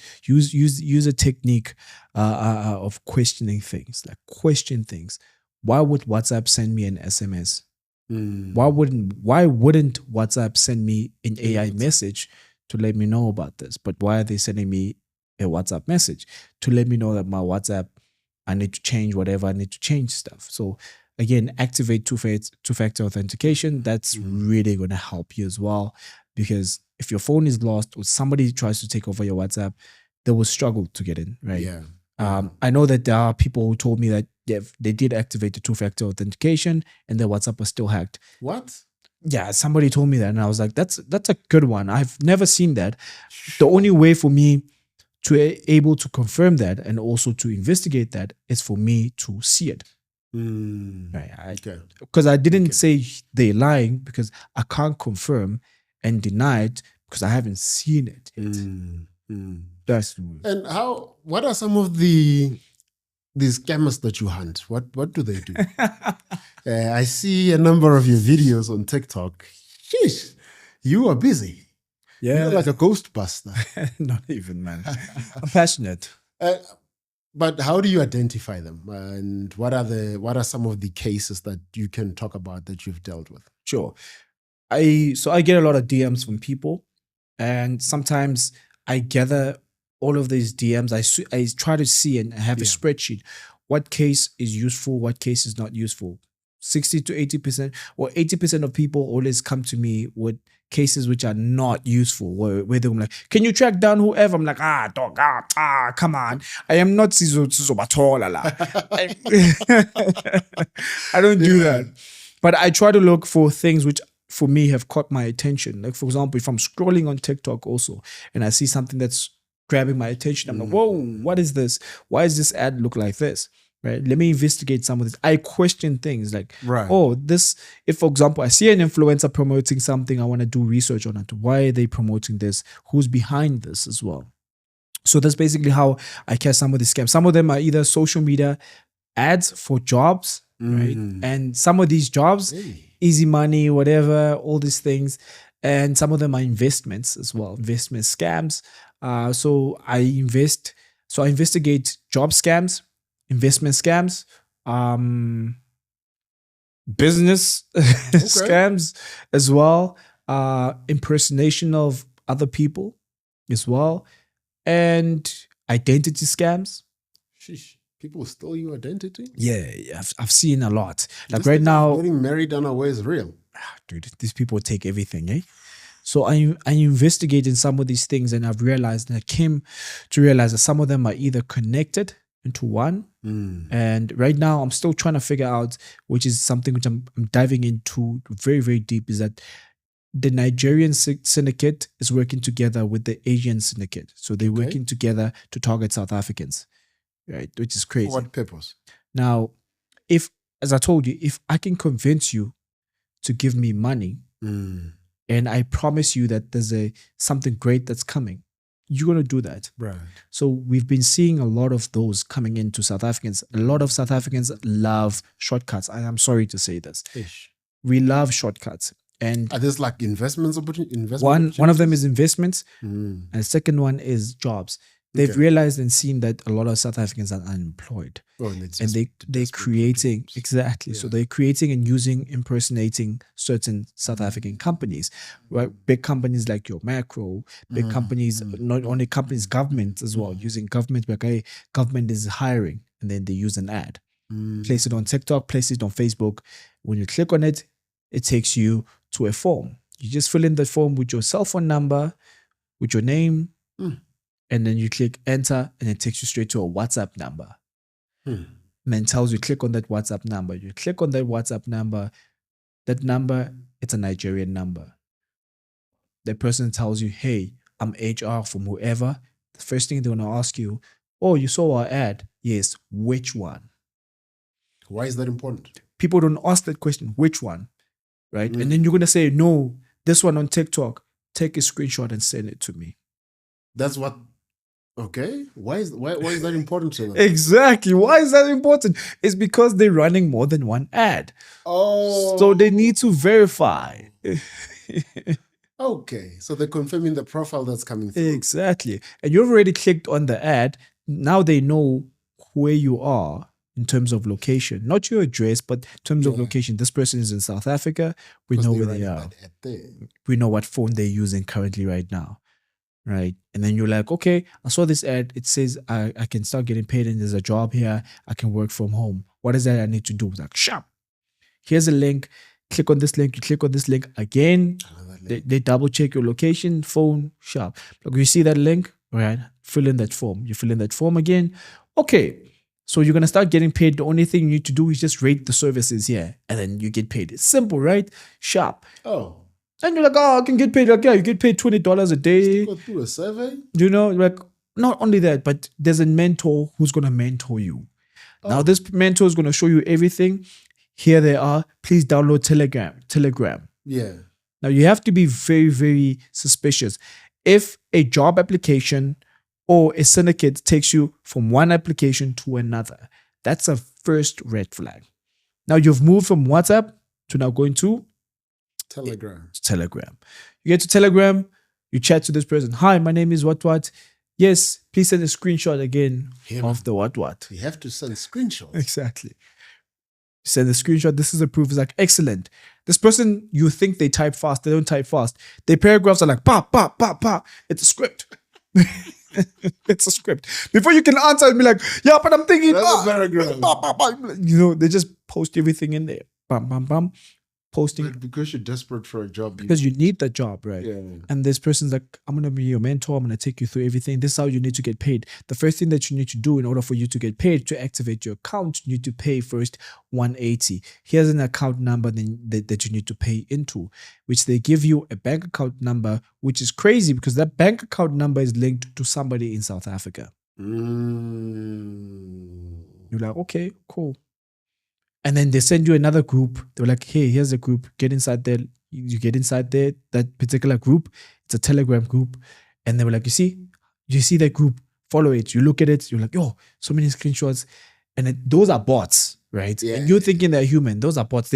a technique of questioning things. Like question things. Why would WhatsApp send me an SMS? Why wouldn't WhatsApp send me an AI message to let me know about this? But why are they sending me a WhatsApp message to let me know that my WhatsApp, I need to change whatever I need to change stuff? So again, activate two-factor authentication. That's really going to help you as well. Because if your phone is lost or somebody tries to take over your WhatsApp, they will struggle to get in, right? I know that there are people who told me that they did activate the two-factor authentication and their WhatsApp was still hacked. What? Yeah, somebody told me that and I was like, that's a good one. I've never seen that. The only way for me to able to confirm that and also to investigate that is for me to see it. Right? Because I didn't say they're lying because I can't confirm and deny it because I haven't seen it yet. That's and what are some of these scammers that you hunt? What do they do? I see a number of your videos on TikTok. sheesh, you are busy. Yeah. You're like a ghostbuster. Not even, man. I'm passionate. But how do you identify them? And what are some of the cases that you can talk about that you've dealt with? Sure. I get a lot of DMs from people, and sometimes I gather all of these DMs. I try to see and have a spreadsheet. What case is useful? What case is not useful? 60 to 80% or 80% of people always come to me with cases which are not useful, where they're like, can you track down whoever? I'm like, dog, come on. I am not Sizo Batola. I don't do that. But I try to look for things which for me have caught my attention. Like, for example, if I'm scrolling on TikTok also and I see something that's grabbing my attention, I'm like, whoa, what is this? Why does this ad look like this? Right? Let me investigate some of this. I question things like, if, for example, I see an influencer promoting something, I want to do research on it. Why are they promoting this? Who's behind this as well? So that's basically how I catch some of the scams. Some of them are either social media ads for jobs, right? And some of these jobs, easy money, whatever, all these things. And some of them are investments as well, investment scams. So I investigate job scams, investment scams, business scams as well, impersonation of other people as well, and identity scams. Sheesh. People steal your identity? Yeah, I've seen a lot. Like this right now, getting married unaware is real. Dude, these people take everything, eh? So I investigated some of these things, and I've realized, and I came to realize that some of them are either connected into one. And right now, I'm still trying to figure out, which is something which I'm diving into very, very deep, is that the Nigerian syndicate is working together with the Asian syndicate. So they're working together to target South Africans, right? Which is crazy. For what purpose? Now, as I told you, if I can convince you to give me money, and I promise you that there's something great that's coming, you're going to do that. Right. So we've been seeing a lot of those coming into South Africans. A lot of South Africans love shortcuts. I am sorry to say this. We love shortcuts. And are these like investments? One of them is investments, and the second one is jobs. They've realized and seen that a lot of South Africans are unemployed, and they're creating So they're creating and impersonating certain South African companies, right? Big companies like your Macro, big companies, not only companies, government as well, using government. Like, hey, government is hiring, and then they use an ad, place it on TikTok, place it on Facebook. When you click on it, it takes you to a form. You just fill in the form with your cell phone number, with your name. And then you click enter, and it takes you straight to a WhatsApp number. And then tells you, click on that WhatsApp number. You click on that WhatsApp number. That number, it's a Nigerian number. The person tells you, hey, I'm HR from whoever. The first thing they're going to ask you, oh, you saw our ad? Yes. Which one? Why is that important? People don't ask that question. Which one? Right? And then you're going to say, no, this one on TikTok. Take a screenshot and send it to me. That's what. Okay. Why is that important to them? Exactly. Why is that important? It's because they're running more than one ad. Oh. So they need to verify. Okay. So they're confirming the profile that's coming through. Exactly. And you've already clicked on the ad. Now they know where you are in terms of location. Not your address, but in terms of location. This person is in South Africa. We know where they are. We know what phone they're using currently right now. Right. And then you're like, okay, I saw this ad. It says I can start getting paid and there's a job here. I can work from home. What is that I need to do? It's like, sharp. Here's a link. Click on this link. You click on this link again. They double check your location, phone, sharp. Like, you see that link, right? Fill in that form. You fill in that form again. Okay. So you're going to start getting paid. The only thing you need to do is just rate the services here. And then you get paid. It's simple, right? Sharp. Oh. And you're like, oh, I can get paid. Like, yeah, you get paid $20 a day. Go through a survey? You know, like, not only that, but there's a mentor who's going to mentor you. Now, this mentor is going to show you everything. Here they are. Please download Telegram. Yeah. Now, you have to be very, very suspicious. If a job application or a syndicate takes you from one application to another, that's a first red flag. Now, you've moved from WhatsApp to now going to Telegram. Telegram. You get to Telegram, you chat to this person. Hi, my name is what. Yes, please send a screenshot again of the what. You have to send screenshots. Exactly. Send a screenshot. This is the proof. It's like, excellent. This person, you think they type fast. They don't type fast. Their paragraphs are like, pa, pa, pa, pa. It's a script. It's a script. Before you can answer and be like, yeah, but I'm thinking, That's a paragraph. Pa, pa, pa. You know, they just post everything in there. Bam, bam, bam. Posting. But because you're desperate for a job. Because you need the job, right? Yeah. And this person's like, I'm going to be your mentor. I'm going to take you through everything. This is how you need to get paid. The first thing that you need to do in order for you to get paid, to activate your account, you need to pay first 180. Here's an account number that you need to pay into, which they give you a bank account number, which is crazy because that bank account number is linked to somebody in South Africa. You're like, okay, cool. And then they send you another group. They're like, hey, here's a group. Get inside there. You get inside there, that particular group. It's a Telegram group. And they were like, you see that group, follow it. You look at it. You're like, yo, so many screenshots. And those are bots, right? Yeah. And you're thinking they're human. Those are bots.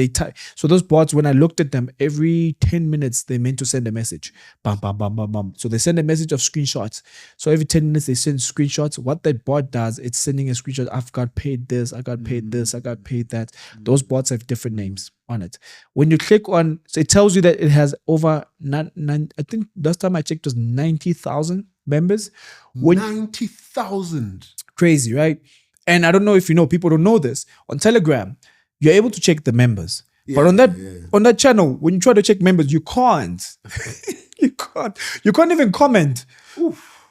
So those bots, when I looked at them, every 10 minutes, they meant to send a message. Bam, bam, bam, bam, bam. So they send a message of screenshots. So every 10 minutes, they send screenshots. What that bot does, it's sending a screenshot. I've got paid this. I got paid this. I got paid that. Those bots have different names on it. When you click on, so it tells you that it has over, I think last time I checked was 90,000 members. 90,000. Crazy, right? And I don't know if you know, people don't know this. On Telegram, you're able to check the members. Yeah, but on that channel, when you try to check members, you can't. You can't even comment. Oof.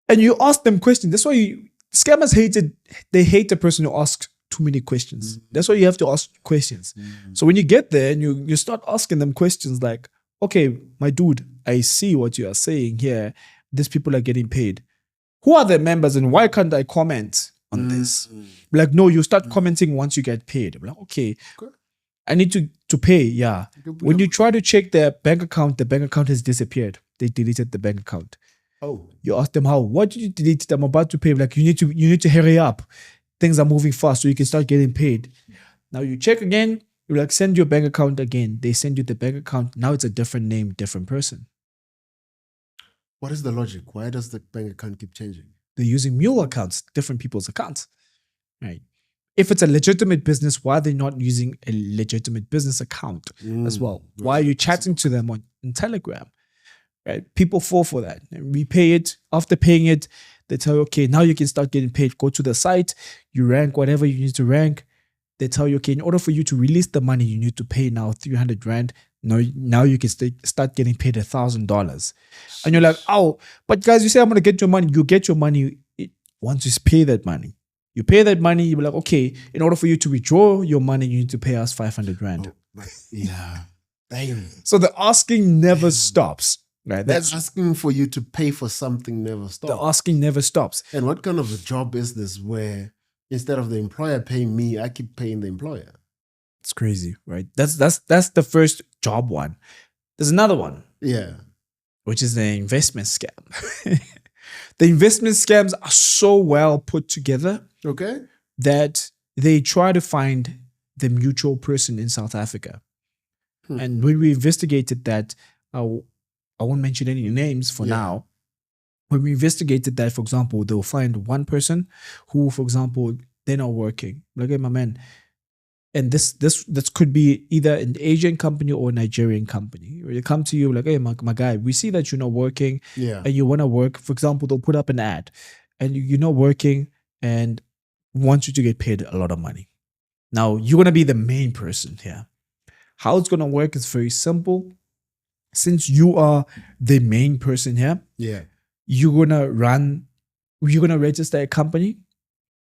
And you ask them questions. That's why scammers they hate the person who asks too many questions. That's why you have to ask questions. So when you get there and you start asking them questions like, okay, my dude, I see what you are saying here. These people are getting paid. Who are the members and why can't I comment on this? Like, no, you start commenting once you get paid. I'm like, okay, I need to pay. Yeah. When you try to check their bank account, the bank account has disappeared. They deleted the bank account. Oh. You ask them how. What did you delete it? I'm about to pay. Like, you need to hurry up. Things are moving fast so you can start getting paid. Now you check again. You like send your bank account again. They send you the bank account. Now it's a different name, different person. What is the logic? Why does the bank account keep changing? They're using mule accounts, different people's accounts, right? If it's a legitimate business, why are they not using a legitimate business account as well? Why are you chatting to them on Telegram, right? People fall for that. And we pay it. After paying it, they tell you, okay, now you can start getting paid. Go to the site, you rank whatever you need to rank. They tell you, okay, in order for you to release the money, you need to pay now 300 Rand. Now you can start getting paid $1,000. And you're like, oh, but guys, you say I'm going to get your money. You get your money once you pay that money. You pay that money, you're like, okay, in order for you to withdraw your money, you need to pay us 500 Rand. Oh, yeah. Damn. So the asking never stops. Right? That's asking for you to pay for something never stops. The asking never stops. And what kind of a job is this where instead of the employer paying me, I keep paying the employer? It's crazy, right? That's the first job one. There's another one. Yeah. Which is the investment scam. The investment scams are so well put together. Okay. That they try to find the mutual person in South Africa. And when we investigated that, I won't mention any names for now. When we investigated that, for example, they'll find one person who, for example, they're not working. Like, hey, my man. And this could be either an Asian company or a Nigerian company. They come to you like, hey, my guy, we see that you're not working and you want to work. For example, they'll put up an ad and you're not working and want you to get paid a lot of money. Now, you're going to be the main person here. How it's going to work is very simple. Since you are the main person here, you're going to register a company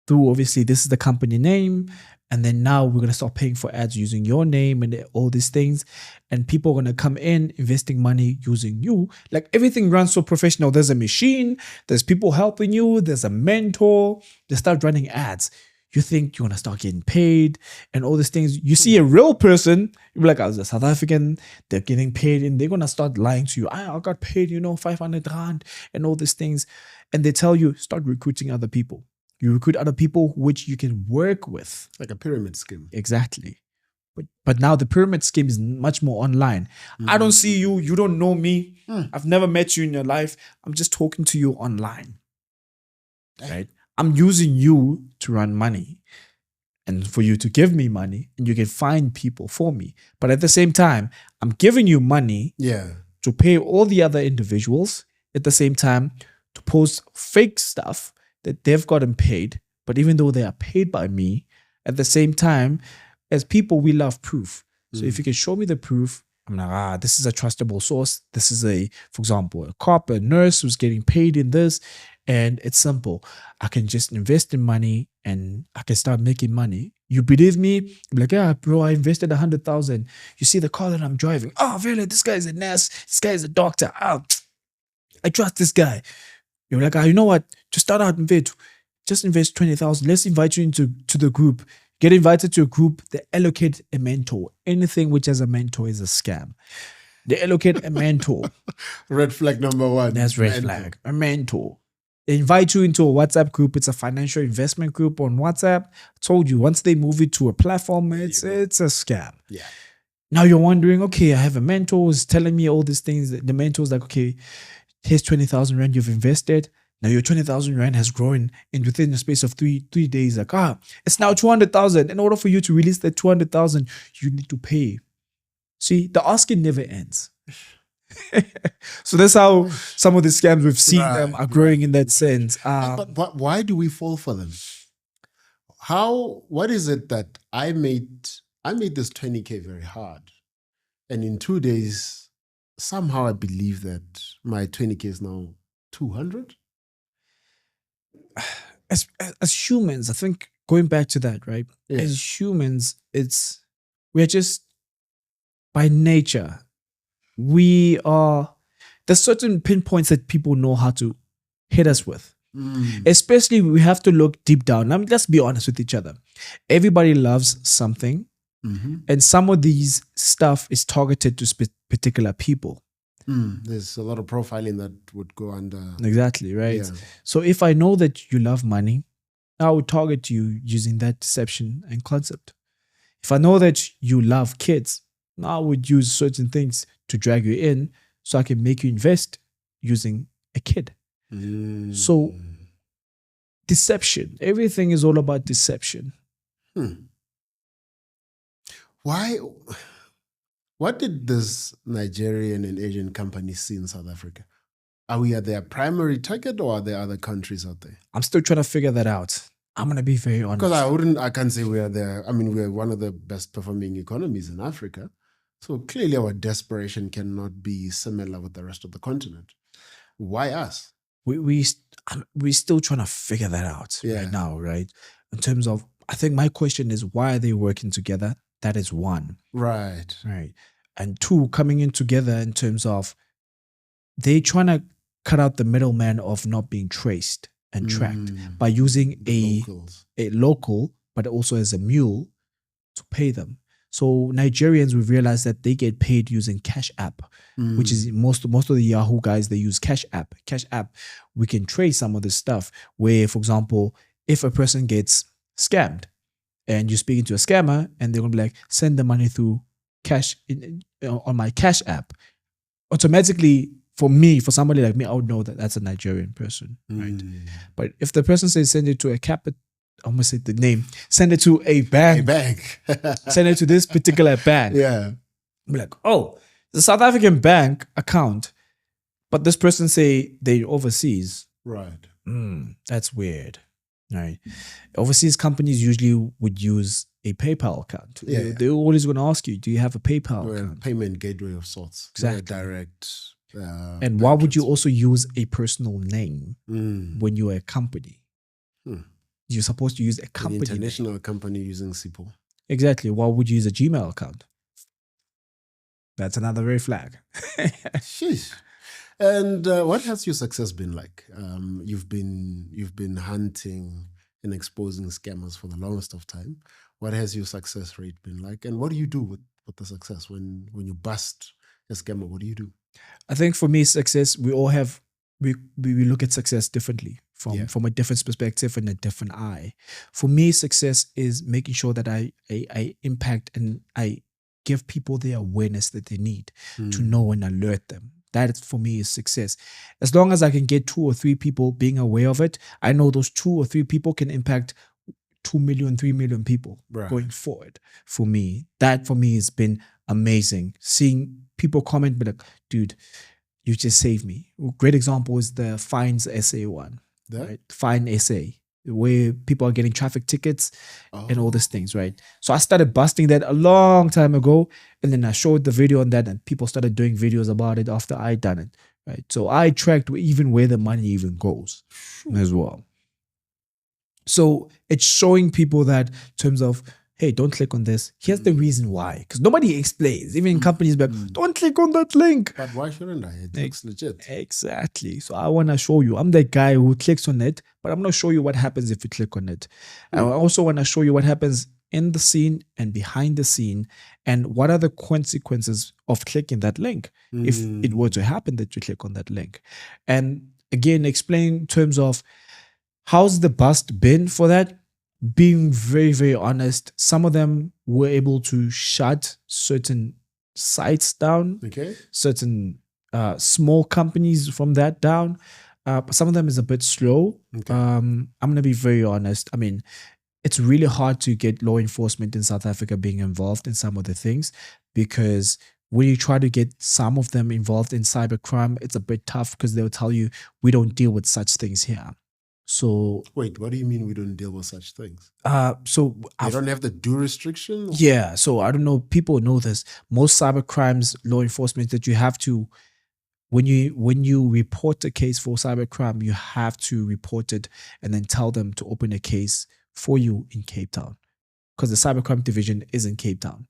through, obviously, this is the company name. And then now we're going to start paying for ads using your name and all these things. And people are going to come in investing money using you. Like, everything runs so professional. There's a machine. There's people helping you. There's a mentor. They start running ads. You think you're going to start getting paid and all these things. You see a real person. You're like, I was a South African. They're getting paid. And they're going to start lying to you. I got paid, 500 Rand and all these things. And they tell you, start recruiting other people. You recruit other people which you can work with. Like a pyramid scheme. Exactly. But now the pyramid scheme is much more online. I don't see you. You don't know me. I've never met you in your life. I'm just talking to you online. Right? I'm using you to run money and for you to give me money, and you can find people for me. But at the same time, I'm giving you money to pay all the other individuals at the same time to post fake stuff that they've gotten paid. But even though they are paid by me, at the same time, as people, we love proof. So if you can show me the proof, I'm like, this is a trustable source. This is for example, a cop, a nurse who's getting paid in this. And it's simple. I can just invest in money and I can start making money. You believe me? I'm like, bro, I invested 100,000. You see the car that I'm driving. Oh, really? This guy is a nurse. This guy is a doctor. I trust this guy. You're like, you know what? Just start out invest. Just invest 20,000. Let's invite you into the group. Get invited to a group. They allocate a mentor. Anything which has a mentor is a scam. They allocate a mentor. Red flag number one. That's red flag. A mentor. They invite you into a WhatsApp group. It's a financial investment group on WhatsApp. I told you, once they move it to a platform, it's a scam. Yeah. Now you're wondering, okay, I have a mentor who's telling me all these things. The mentor's like, okay, here's 20,000 Rand you've invested. Now your 20,000 Rand has grown in within the space of three days. Like, it's now 200,000. In order for you to release that 200,000, you need to pay. See, the asking never ends. So that's how some of the scams we've seen them are growing in that sense. But why do we fall for them? What is it that I made this 20K very hard, and in 2 days, somehow I believe that my 20K is now 200? As humans, I think going back to that, right? Yeah. As humans, we're just by nature, there's certain pinpoints that people know how to hit us with. Especially we have to look deep down. Let's be honest with each other. Everybody loves something, and some of these stuff is targeted to particular people. There's a lot of profiling that would go under. Exactly, right? Yeah. So if I know that you love money, I would target you using that deception and concept. If I know that you love kids, I would use certain things to drag you in so I can make you invest using a kid. So deception, everything is all about deception. Why? What did this Nigerian and Asian companies see in South Africa? Are we at their primary target, or are there other countries out there? I'm still trying to figure that out. I'm going to be very honest. Because I can't say we are there. I mean, we're one of the best performing economies in Africa. So clearly our desperation cannot be similar with the rest of the continent. Why us? We're still trying to figure that out right now, right? In terms of, I think my question is, why are they working together? That is one. Right. And two, coming in together in terms of they trying to cut out the middleman of not being traced and tracked by using a local, but also as a mule to pay them. So Nigerians, we've realized that they get paid using Cash App, which is most of the Yahoo guys, they use Cash App. Cash App, we can trace some of this stuff where, for example, if a person gets scammed and you're speaking to a scammer and they're going to be like, send the money through cash on my Cash App, automatically for somebody like me, I would know that that's a Nigerian person, right? But if the person says send it to a I'm going to say the name. Send it to a bank. Send it to this particular bank. Yeah. I'm like, oh, the South African bank account, but this person say they're overseas. Right. That's weird. Right. Overseas companies usually would use a PayPal account. Yeah. They're always going to ask you, do you have a PayPal account? A payment gateway of sorts. Exactly. Direct. And why would you also use a personal name when you're a company? You're supposed to use a company. An international name. Company using SIPO. Exactly. Why would you use a Gmail account? That's another red flag. Sheesh. And what has your success been like? You've been hunting and exposing scammers for the longest of time. What has your success rate been like? And what do you do with the success when you bust a scammer? What do you do? I think for me, success, we all have. We look at success differently. from a different perspective and a different eye. For me, success is making sure that I impact and I give people the awareness that they need to know and alert them. That for me is success. As long as I can get 2 or 3 people being aware of it, I know those 2 or 3 people can impact 2 million, 3 million people going forward. For me, that for me has been amazing. Seeing people comment, but like, dude, you just saved me. A great example is the fines essay one, right? Fine essay, where people are getting traffic tickets and all these things, right? So I started busting that a long time ago, and then I showed the video on that, and people started doing videos about it after I done it, right? So I tracked even where the money even goes as well. So it's showing people that in terms of, hey, don't click on this. Here's the reason why. Because nobody explains. Even in companies, but don't click on that link. But why shouldn't I? It looks legit. Exactly. So I want to show you. I'm that guy who clicks on it, but I'm going to show you what happens if you click on it. I also want to show you what happens in the scene and behind the scene, and what are the consequences of clicking that link if it were to happen that you click on that link. And again, explain in terms of how's the bust been for that. Being very, very honest, some of them were able to shut certain sites down, certain small companies from that down. But some of them is a bit slow. I'm going to be very honest. I mean, it's really hard to get law enforcement in South Africa being involved in some of the things, because when you try to get some of them involved in cybercrime, it's a bit tough because they'll tell you, we don't deal with such things here. So wait, what do you mean we don't deal with such things? So they don't have the due restriction? Yeah. So I don't know. People know this. Most cyber crimes, law enforcement, that you have to, when you report a case for cybercrime, you have to report it and then tell them to open a case for you in Cape Town, because the cybercrime division is in Cape Town.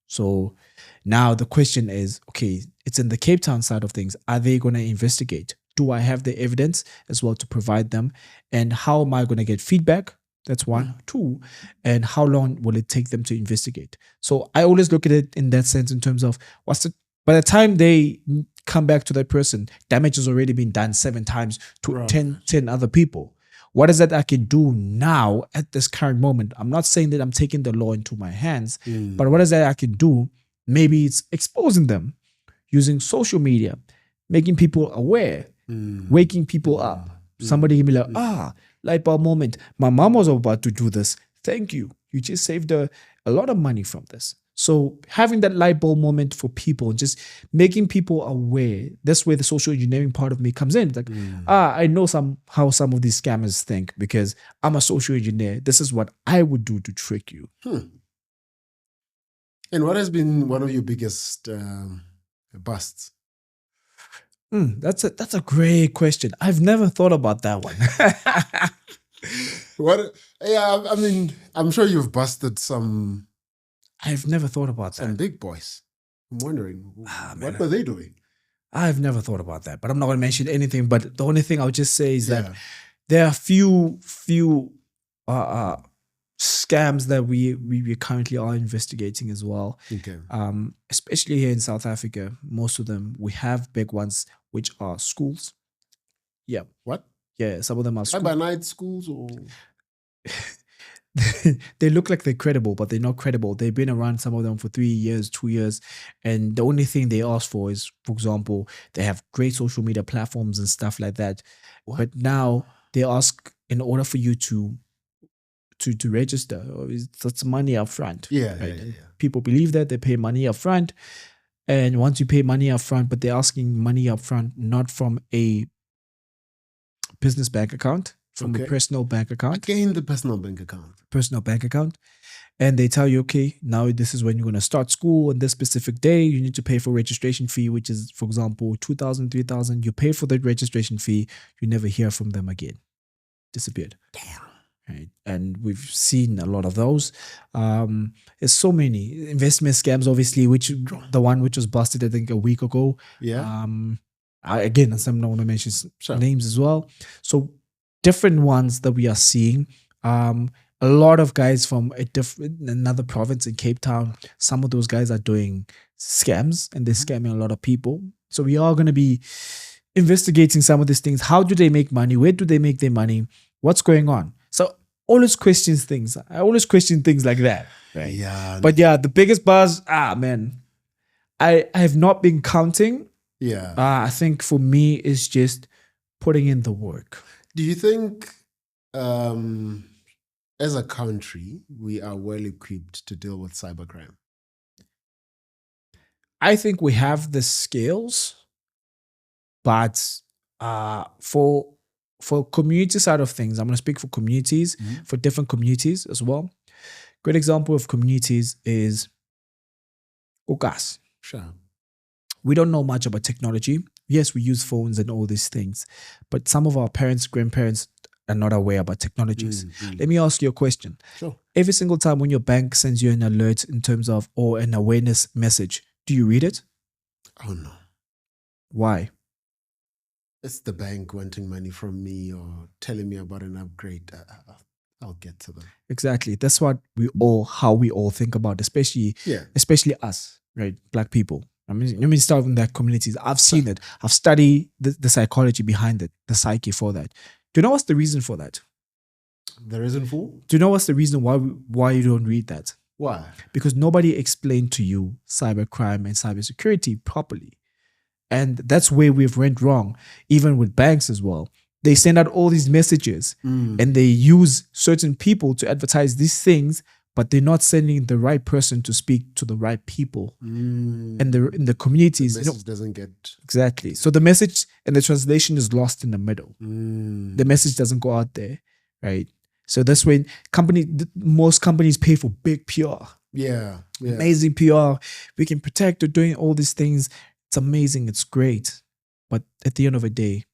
So now the question is, okay, it's in the Cape Town side of things. Are they going to investigate? Do I have the evidence as well to provide them? And how am I going to get feedback? That's one. 2, and how long will it take them to investigate? So I always look at it in that sense in terms of by the time they come back to that person, damage has already been done 7 times to 10 other people. What is that I can do now at this current moment? I'm not saying that I'm taking the law into my hands, but what is that I can do? Maybe it's exposing them using social media, making people aware, waking people up. Somebody can be like, light bulb moment. My mom was about to do this. Thank you. You just saved a lot of money from this. So having that light bulb moment for people, just making people aware. That's where the social engineering part of me comes in. It's like, I know how some of these scammers think, because I'm a social engineer. This is what I would do to trick you. And what has been one of your biggest busts? That's a great question. I've never thought about that one. What? Yeah, I mean, I'm sure you've busted some. I've never thought about that. Some big boys. I'm wondering, what were they doing? I've never thought about that, but I'm not going to mention anything. But the only thing I'll just say is that there are few scams that we currently are investigating as well. Okay. Especially here in South Africa, most of them, we have big ones, which are schools. Yeah. What? Yeah, some of them are schools. By night schools or... They look like they're credible, but they're not credible. They've been around, some of them, for 3 years, 2 years. And the only thing they ask for is, for example, they have great social media platforms and stuff like that. What? But now they ask, in order for you to register, that's money up front. Yeah, right? yeah. People believe that they pay money up front. And once you pay money up front, but they're asking money up front, not from a business bank account, from a personal bank account. Again, the personal bank account. Personal bank account. And they tell you, okay, now this is when you're going to start school on this specific day. You need to pay for registration fee, which is, for example, 2,000, 3,000. You pay for that registration fee. You never hear from them again. Disappeared. Damn. Right. And we've seen a lot of those. There's so many investment scams, obviously, which the one which was busted, I think, a week ago. Yeah. Again, some don't want to mention names as well. So different ones that we are seeing. A lot of guys from another province in Cape Town, some of those guys are doing scams, and they're scamming a lot of people. So we are going to be investigating some of these things. How do they make money? Where do they make their money? What's going on? So always questions things. I always question things like that. Right. Yeah. But yeah, the biggest buzz, man, I have not been counting. Yeah. I think for me is just putting in the work. Do you think as a country, we are well equipped to deal with cybercrime? I think we have the skills, but for community side of things, I'm going to speak for communities, for different communities as well. Great example of communities is Ukas. Sure. We don't know much about technology. Yes, we use phones and all these things, but some of our parents, grandparents are not aware about technologies. Let me ask you a question. Sure. Every single time when your bank sends you an alert in terms of, or an awareness message, do you read it? Oh, no. Why? It's the bank wanting money from me or telling me about an upgrade. I'll get to them. Exactly. That's what how we all think about, especially us, right? Black people. I mean, let me start in that communities. I've seen it. I've studied the psychology behind it, the psyche for that. Do you know what's the reason for that? The reason for? Do you know what's the reason why you don't read that? Why? Because nobody explained to you cybercrime and cybersecurity properly. And that's where we've went wrong, even with banks as well. They send out all these messages and they use certain people to advertise these things, but they're not sending the right person to speak to the right people in the communities. The message doesn't get... Exactly. So the message and the translation is lost in the middle. The message doesn't go out there, right? So that's when most companies pay for big PR. Yeah. Amazing PR. We can protect or doing all these things. It's amazing. It's great. But at the end of the day,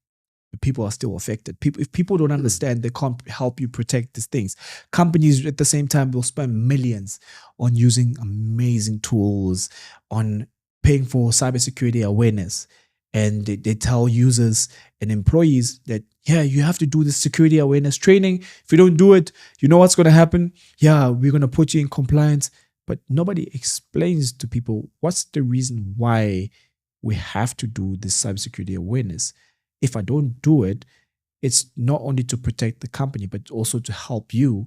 people are still affected. If people don't understand, they can't help you protect these things. Companies at the same time will spend millions on using amazing tools, on paying for cybersecurity awareness. And they tell users and employees that, yeah, you have to do this security awareness training. If you don't do it, you know what's going to happen? Yeah, we're going to put you in compliance. But nobody explains to people what's the reason why we have to do this cybersecurity awareness. If I don't do it, it's not only to protect the company, but also to help you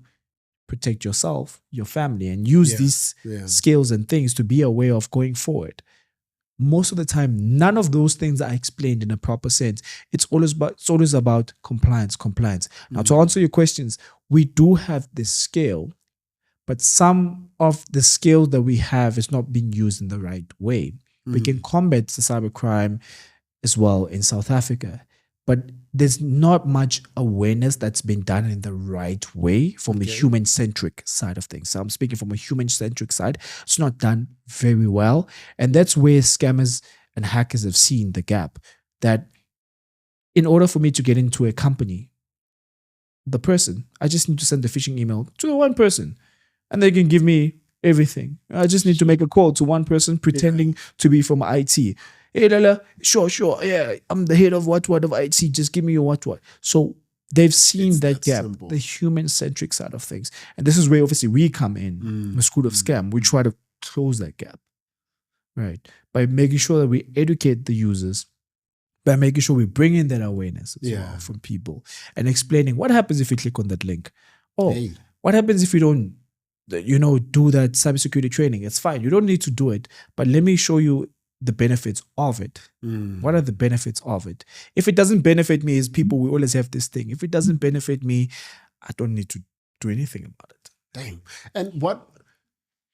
protect yourself, your family, and use these skills and things to be aware of going forward. Most of the time, none of those things are explained in a proper sense. It's always about compliance. Now, to answer your questions, we do have this skill, but some of the skill that we have is not being used in the right way. We can combat the cybercrime as well in South Africa, but there's not much awareness that's been done in the right way from a human-centric side of things. So I'm speaking from a human-centric side. It's not done very well. And that's where scammers and hackers have seen the gap, that in order for me to get into a company, I just need to send a phishing email to one person and they can give me everything. I just need to make a call to one person pretending to be from IT. Hey, Lala, sure. Yeah, I'm the head of what of IT. Just give me your what. So they've seen that gap, simple. The human-centric side of things. And this is where obviously we come in, the school of scam. We try to close that gap, right? By making sure that we educate the users, by making sure we bring in that awareness as well from people and explaining what happens if you click on that link. What happens if you don't, do that cybersecurity training? It's fine. You don't need to do it, but let me show you the benefits of it. What are the benefits of it? If it doesn't benefit me, as people, we always have this thing. If it doesn't benefit me, I don't need to do anything about it. Damn. And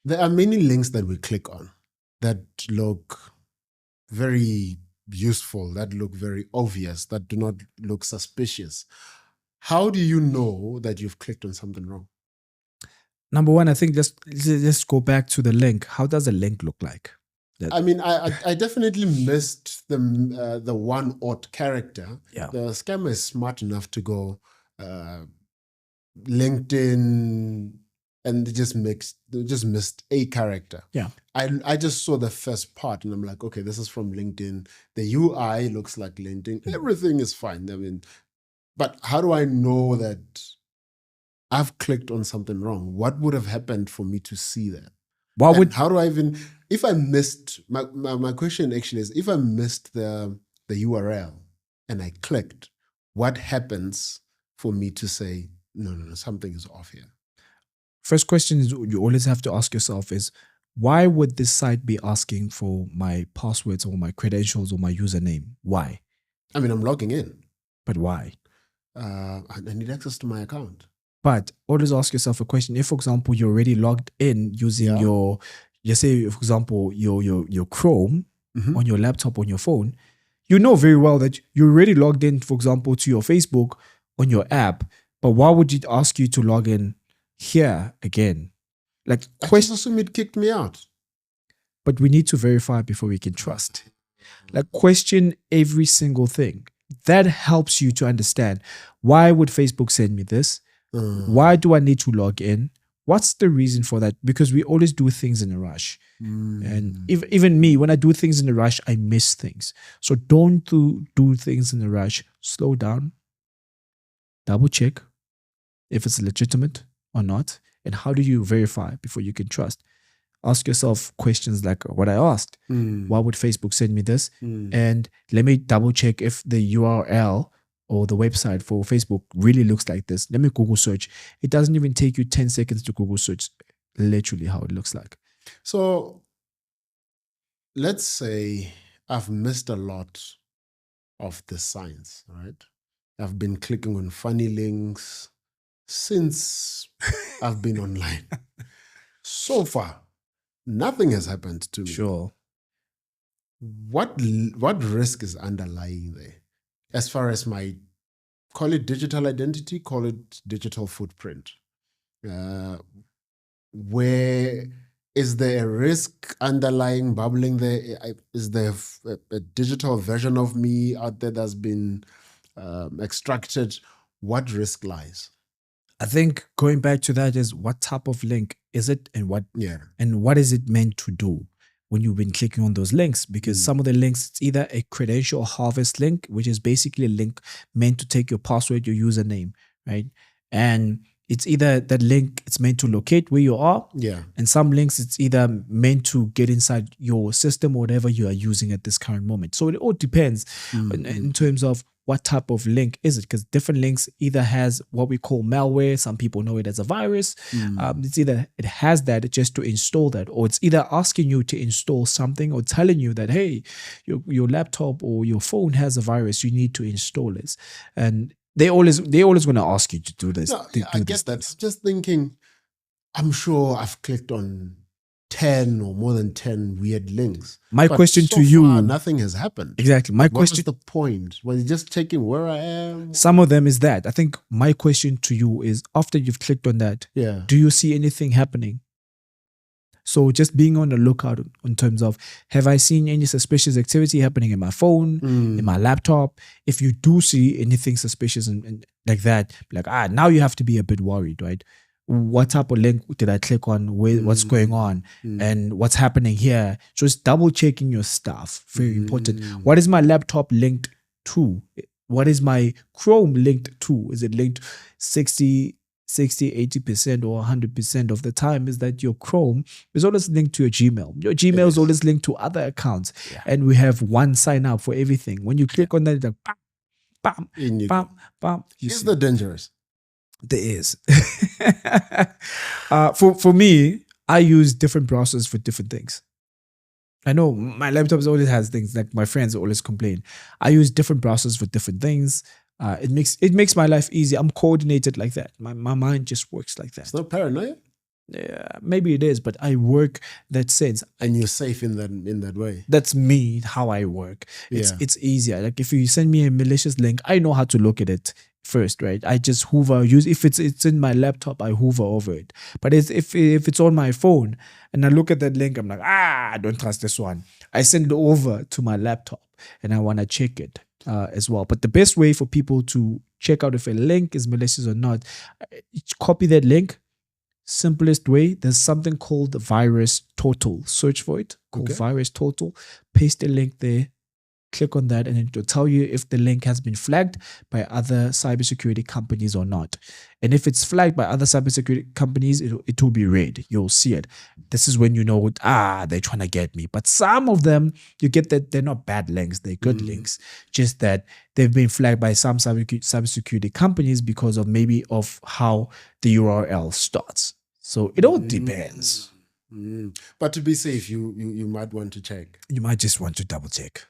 there are many links that we click on that look very useful, that look very obvious, that do not look suspicious. How do you know that you've clicked on something wrong? Number one, I think let's go back to the link. How does a link look like? I mean, I definitely missed the one odd character. Yeah. The scammer is smart enough to go LinkedIn, and they just missed a character. Yeah. I just saw the first part and I'm like, okay, this is from LinkedIn. The UI looks like LinkedIn. Everything is fine. I mean, but how do I know that I've clicked on something wrong? What would have happened for me to see that? How do I even, if I missed, my question actually is, if I missed the URL, and I clicked, what happens for me to say, no, something is off here? First question is you always have to ask yourself is, why would this site be asking for my passwords or my credentials or my username? Why? I mean, I'm logging in. But why? I need access to my account. But always ask yourself a question. If, for example, you're already logged in using your, let's say, for example, your Chrome on your laptop, on your phone, you know very well that you're already logged in, for example, to your Facebook on your app. But why would it ask you to log in here again? Like, I just assume it kicked me out. But we need to verify before we can trust. Like, question every single thing. That helps you to understand, why would Facebook send me this? Why do I need to log in? What's the reason for that? Because we always do things in a rush. And even me, when I do things in a rush, I miss things. So don't do things in a rush. Slow down. Double check if it's legitimate or not. And how do you verify before you can trust? Ask yourself questions like what I asked. Why would Facebook send me this? And let me double check if the URL or the website for Facebook really looks like this. Let me Google search. It doesn't even take you 10 seconds to Google search literally how it looks like. So let's say I've missed a lot of the science, right? I've been clicking on funny links since I've been online. So far, nothing has happened to me. Sure. What risk is underlying there? As far as my, call it digital identity, call it digital footprint. Where is there a risk underlying, bubbling there? Is there a digital version of me out there that's been extracted? What risk lies? I think going back to that is, what type of link is it, and what is it meant to do when you've been clicking on those links? Because some of the links, it's either a credential harvest link, which is basically a link meant to take your password, your username, right? And it's either that link, it's meant to locate where you are. And some links, it's either meant to get inside your system or whatever you are using at this current moment. So it all depends in terms of what type of link is it, because different links either has what we call malware. Some people know it as a virus. It's either it has that just to install that, or it's either asking you to install something or telling you that, hey, your laptop or your phone has a virus, you need to install this. And they always going to ask you to do this. No, I get that. Just thinking, I'm sure I've clicked on 10 or more than 10 weird links. My question to you, nothing has happened. Exactly. My question, what was the point? Was it just checking where I am? Some of them is that. I think my question to you is, after you've clicked on that, do you see anything happening? So just being on the lookout in terms of, have I seen any suspicious activity happening in my phone, in my laptop? If you do see anything suspicious and like that, like, now you have to be a bit worried, right? What type of link did I click on? What's going on? And what's happening here? Just double checking your stuff. Very important. What is my laptop linked to? What is my Chrome linked to? Is it linked 60, 80% or 100% of the time? Is that your Chrome is always linked to your Gmail. Your Gmail is always linked to other accounts. And we have one sign up for everything. When you click on that, it's like, bam, bam, bam, bam. Is that dangerous? There is. For me, I use different browsers for different things. I know my laptop always has things, like my friends always complain. I use different browsers for different things. It makes my life easy. I'm coordinated like that. My mind just works like that. It's not paranoia? Yeah, maybe it is, but I work that sense. And you're safe in that way. That's me, how I work. It's easier. Like if you send me a malicious link, I know how to look at it first, right? I just if it's in my laptop, I hover over it. But if it's on my phone and I look at that link, I'm like, I don't trust this one. I send it over to my laptop and I want to check it as well. But the best way for people to check out if a link is malicious or not, copy that link. Simplest way, there's something called Virus Total. Search for it, called Virus Total. Paste the link there. click on that, and it will tell you if the link has been flagged by other cybersecurity companies or not. And if it's flagged by other cybersecurity companies, it will be red. You'll see it. This is when you know, they're trying to get me. But some of them, you get that they're not bad links, they're good links. Just that they've been flagged by some cybersecurity companies because of maybe of how the URL starts. So it all depends. But to be safe, you might want to check. You might just want to double check.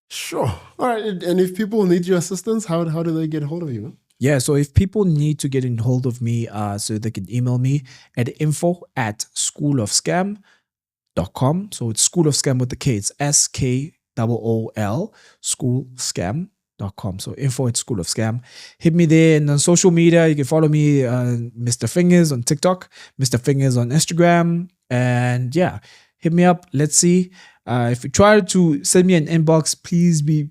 Sure. All right. And if people need your assistance, how do they get hold of you? Yeah, so if people need to get in hold of me, so they can email me at info@schoolofscam.com. So it's School of Scam with the K. It's SKOOL, schoolscam.com. So info@schoolofscam. Hit me there, and on social media, you can follow me, Mr. Fingers on TikTok, Mr. Fingers on Instagram, and yeah, hit me up. Let's see. If you try to send me an inbox, please be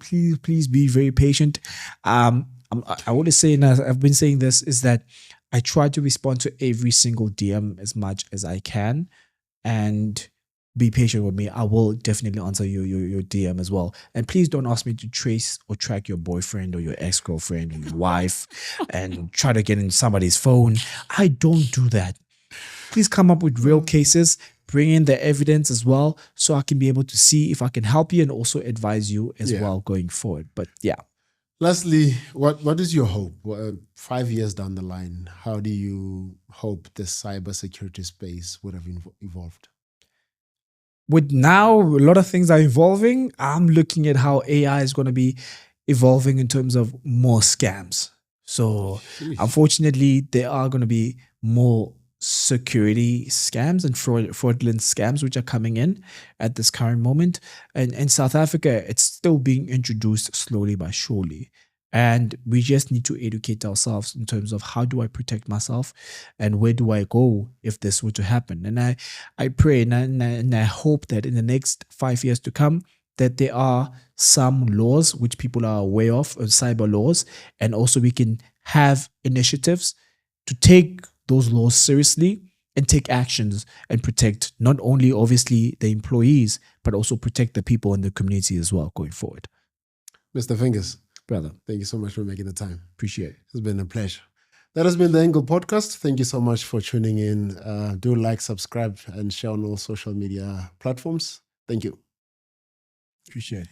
very patient. I would say, and I've been saying this, is that I try to respond to every single DM as much as I can, and be patient with me. I will definitely answer your DM as well. And please don't ask me to trace or track your boyfriend or your ex-girlfriend or your wife and try to get in somebody's phone. I don't do that. Please come up with real cases, bring in the evidence as well, so I can be able to see if I can help you and also advise you as well going forward. But yeah. Lastly, what is your hope? 5 years down the line, how do you hope the cybersecurity space would have evolved? With now, a lot of things are evolving. I'm looking at how AI is going to be evolving in terms of more scams. So unfortunately, there are going to be more security scams and fraudulent scams which are coming in at this current moment. And in South Africa, it's still being introduced slowly but surely. And we just need to educate ourselves in terms of how do I protect myself and where do I go if this were to happen. And I pray and I hope that in the next 5 years to come, that there are some laws which people are aware of cyber laws, and also we can have initiatives to take those laws seriously and take actions and protect not only obviously the employees, but also protect the people in the community as well going forward. Mr. Fingers, brother, thank you so much for making the time. Appreciate it. It's been a pleasure. That has been the Angle Podcast. Thank you so much for tuning in. Do like, subscribe, and share on all social media platforms. Thank you. Appreciate it.